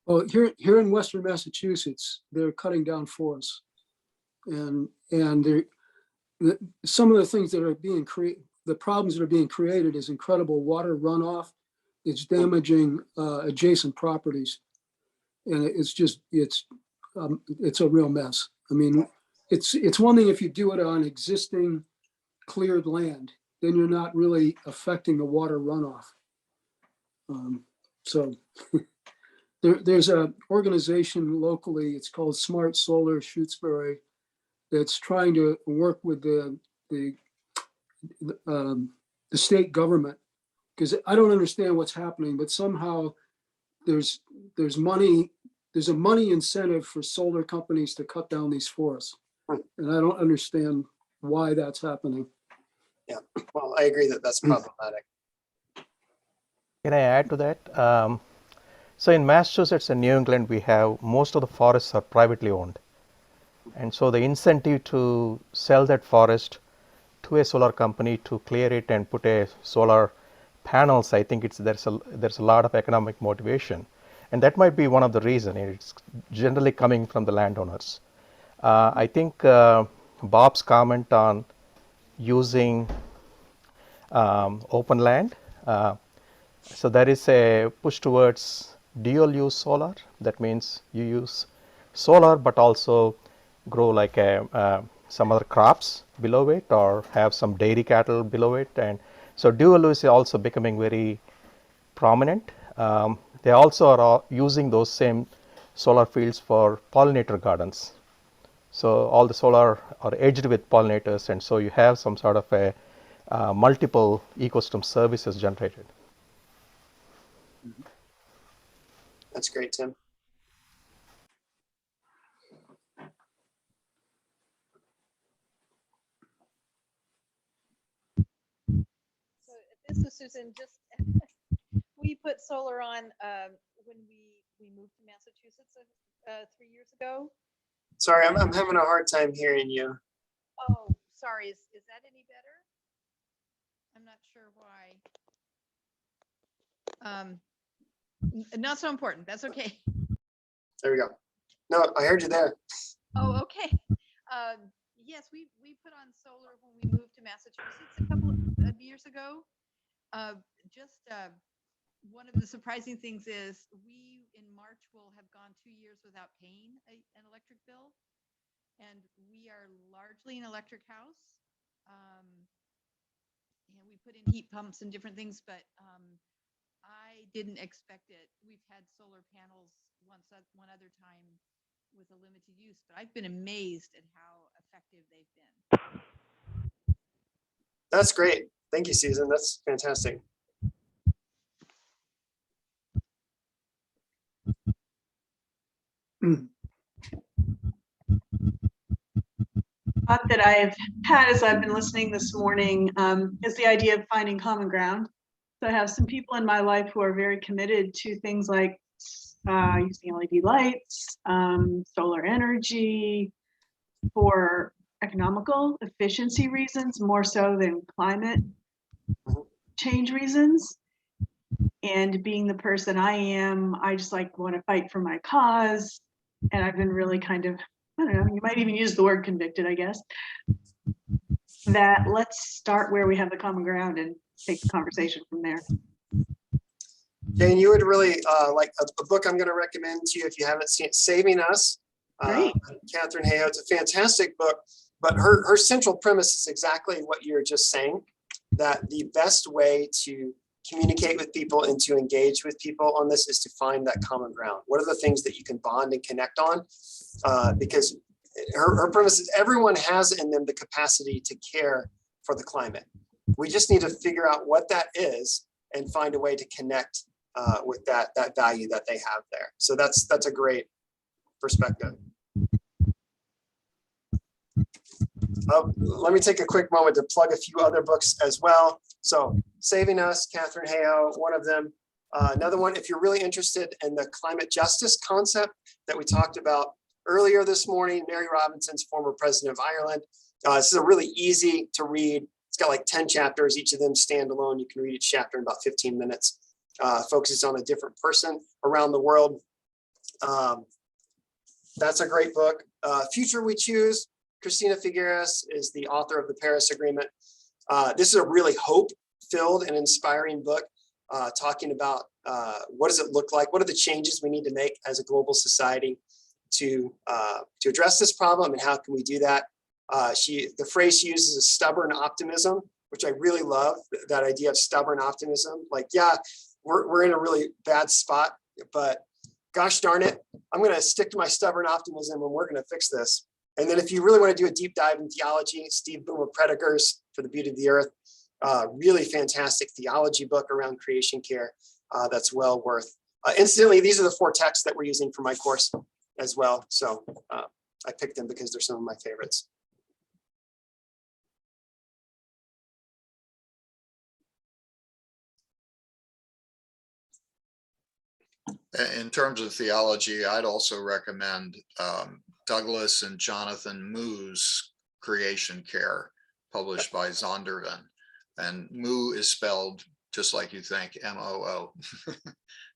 Well, here in Western Massachusetts, they're cutting down forests, and some of the things that are being created, the problems that are being created is incredible water runoff. It's damaging adjacent properties, and it's a real mess. I mean, it's one thing if you do it on existing cleared land, then you're not really affecting the water runoff. So there's an organization locally, it's called Smart Solar Shutesbury, that's trying to work with the state government, because I don't understand what's happening, but somehow there's a money incentive for solar companies to cut down these forests. And I don't understand why that's happening. Yeah, well, I agree that that's problematic. Can I add to that? So in Massachusetts and New England, we have most of the forests are privately owned. And so the incentive to sell that forest to a solar company to clear it and put a solar panels, I think there's a lot of economic motivation. And that might be one of the reasons. It's generally coming from the landowners. I think Bob's comment on using open land, so there is a push towards dual use solar. That means you use solar but also grow like some other crops below it, or have some dairy cattle below it. And so dual use is also becoming very prominent. They also are using those same solar fields for pollinator gardens. So all the solar are edged with pollinators, and so you have some sort of a multiple ecosystem services generated. That's great, Tim. So this is Susan. Just we put solar on when we moved to Massachusetts 3 years ago. Sorry, I'm having a hard time hearing you. Oh, sorry. Is that any better? I'm not sure why. Not so important. That's okay. There we go. No, I heard you there. Oh, okay. Yes, we put on solar when we moved to Massachusetts a couple of years ago. One of the surprising things is we in March will have gone 2 years without paying an electric bill, and we are largely an electric house. And we put in heat pumps and different things, but I didn't expect it. We've had solar panels one other time with a limited use, but I've been amazed at how effective they've been. That's great. Thank you, Susan. That's fantastic. Thought that I've had as I've been listening this morning is the idea of finding common ground. So I have some people in my life who are very committed to things like using LED lights, solar energy for economical efficiency reasons, more so than climate change reasons. And being the person I am, I just want to fight for my cause. And I've been really kind of, I don't know, you might even use the word convicted, I guess, that let's start where we have the common ground and take the conversation from there. Jane, you would really like a book I'm going to recommend to you if you haven't seen it, Saving Us. Catherine Hayhoe. It's a fantastic book, but her central premise is exactly what you're just saying, that the best way to communicate with people and to engage with people on this is to find that common ground. What are the things that you can bond and connect on? Because her premise is everyone has in them the capacity to care for the climate. We just need to figure out what that is and find a way to connect with that value that they have there. So that's a great perspective. Let me take a quick moment to plug a few other books as well. So Saving Us, Catherine Hayhoe, one of them. Another one, if you're really interested in the climate justice concept that we talked about earlier this morning, Mary Robinson's former president of Ireland. This is a really easy to read It's got like 10 chapters, each of them standalone. You can read each chapter in about 15 minutes. Focuses on a different person around the world. That's a great book. Future We Choose. Christina Figueres is the author of the Paris Agreement. This is a really hope-filled and inspiring book, talking about what does it look like? What are the changes we need to make as a global society to address this problem, and how can we do that? The phrase she uses is stubborn optimism, which I really love, that idea of stubborn optimism. Like, yeah, we're in a really bad spot, but gosh darn it, I'm going to stick to my stubborn optimism and we're going to fix this. And then if you really want to do a deep dive in theology, Steve Boomer Prediger's For the Beauty of the Earth, really fantastic theology book around creation care that's well worth. Incidentally, these are the 4 texts that we're using for my course as well. So I picked them because they're some of my favorites. In terms of theology, I'd also recommend Douglas and Jonathan Moo's Creation Care, published by Zondervan. And Moo is spelled just like you think, M-O-O.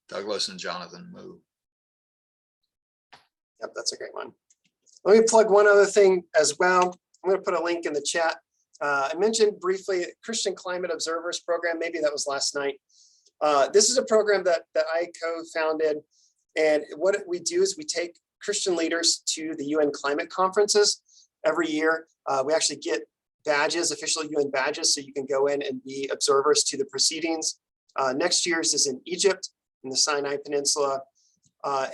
Douglas and Jonathan Moo. Yep, that's a great one. Let me plug one other thing as well. I'm going to put a link in the chat. I mentioned briefly Christian Climate Observers program. Maybe that was last night. This is a program that I co-founded, and what we do is we take Christian leaders to the UN climate conferences every year. We actually get badges, official UN badges, so you can go in and be observers to the proceedings. Next year's is in Egypt, in the Sinai Peninsula,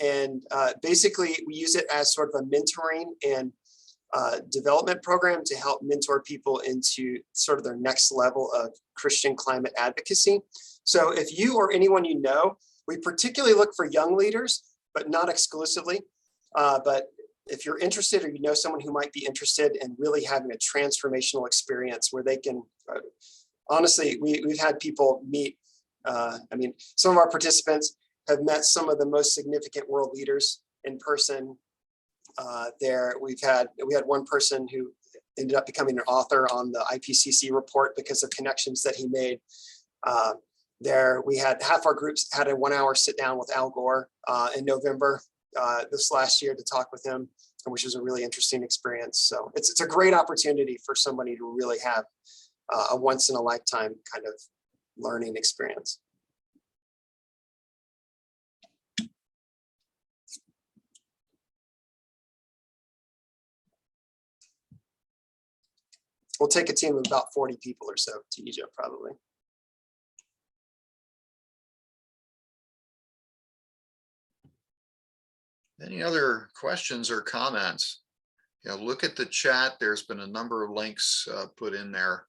and basically we use it as sort of a mentoring and development program to help mentor people into sort of their next level of Christian climate advocacy. So if you or anyone you know, we particularly look for young leaders, but not exclusively. But if you're interested, or you know someone who might be interested in really having a transformational experience where they can, honestly, we've had people meet, I mean, some of our participants have met some of the most significant world leaders in person there. We had one person who ended up becoming an author on the IPCC report because of connections that he made. There, we had half our groups had a 1-hour sit down with Al Gore in November this last year to talk with him, which was a really interesting experience. So it's a great opportunity for somebody to really have a once in a lifetime kind of learning experience. We'll take a team of about 40 people or so to Egypt, probably. Any other questions or comments? You know, look at the chat. There's been a number of links put in there.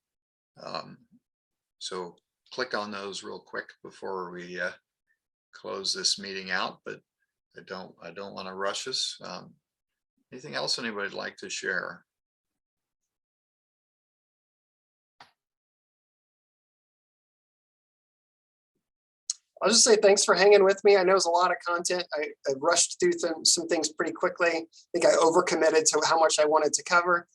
So click on those real quick before we close this meeting out, but I don't want to rush us. Anything else anybody'd like to share? I'll just say thanks for hanging with me. I know it was a lot of content. I rushed through some things pretty quickly. I think I overcommitted to how much I wanted to cover.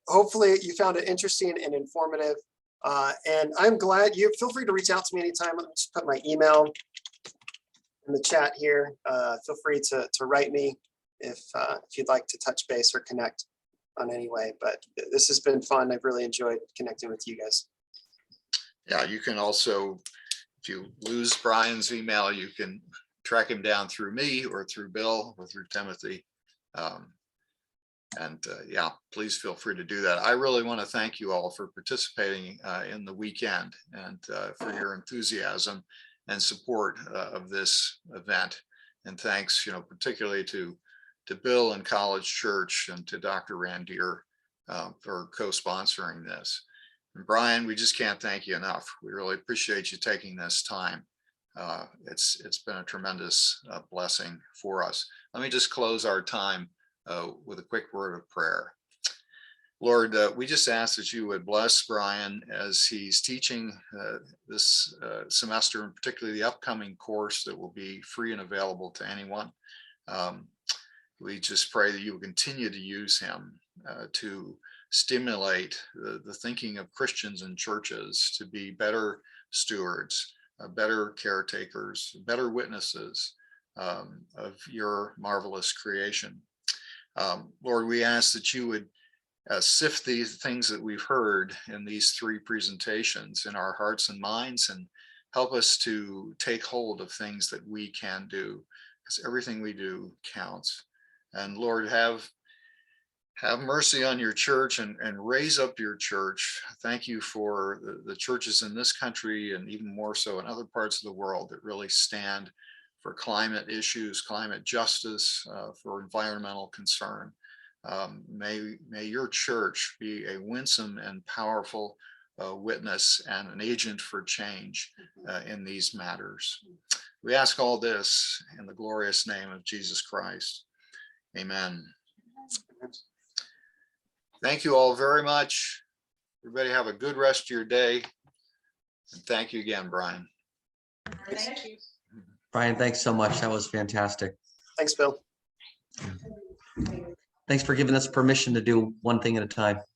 Hopefully you found it interesting and informative. And I'm glad you feel free to reach out to me anytime. Let me just put my email in the chat here. Feel free to write me if you'd like to touch base or connect on any way. But this has been fun. I've really enjoyed connecting with you guys. Yeah, you can also, if you lose Brian's email, you can track him down through me or through Bill or through Timothy. Yeah, please feel free to do that. I really want to thank you all for participating in the weekend and for your enthusiasm and support of this event. And thanks, particularly to Bill and College Church and to Dr. Randier for co-sponsoring this. And Brian, we just can't thank you enough. We really appreciate you taking this time. It's been a tremendous blessing for us. Let me just close our time with a quick word of prayer. Lord, we just ask that you would bless Brian as he's teaching this semester, and particularly the upcoming course that will be free and available to anyone. We just pray that you will continue to use him to stimulate the thinking of Christians and churches to be better stewards, better caretakers, better witnesses of your marvelous creation. Lord, we ask that you would sift these things that we've heard in these three presentations in our hearts and minds, and help us to take hold of things that we can do, because everything we do counts. And Lord, have mercy on your church and raise up your church. Thank you for the churches in this country, and even more so in other parts of the world, that really stand for climate issues, climate justice, for environmental concern. May your church be a winsome and powerful witness and an agent for change in these matters. We ask all this in the glorious name of Jesus Christ. Amen. Thank you all very much. Everybody have a good rest of your day. And thank you again, Brian. Thank you. Brian, thanks so much. That was fantastic. Thanks, Bill. Thanks for giving us permission to do one thing at a time.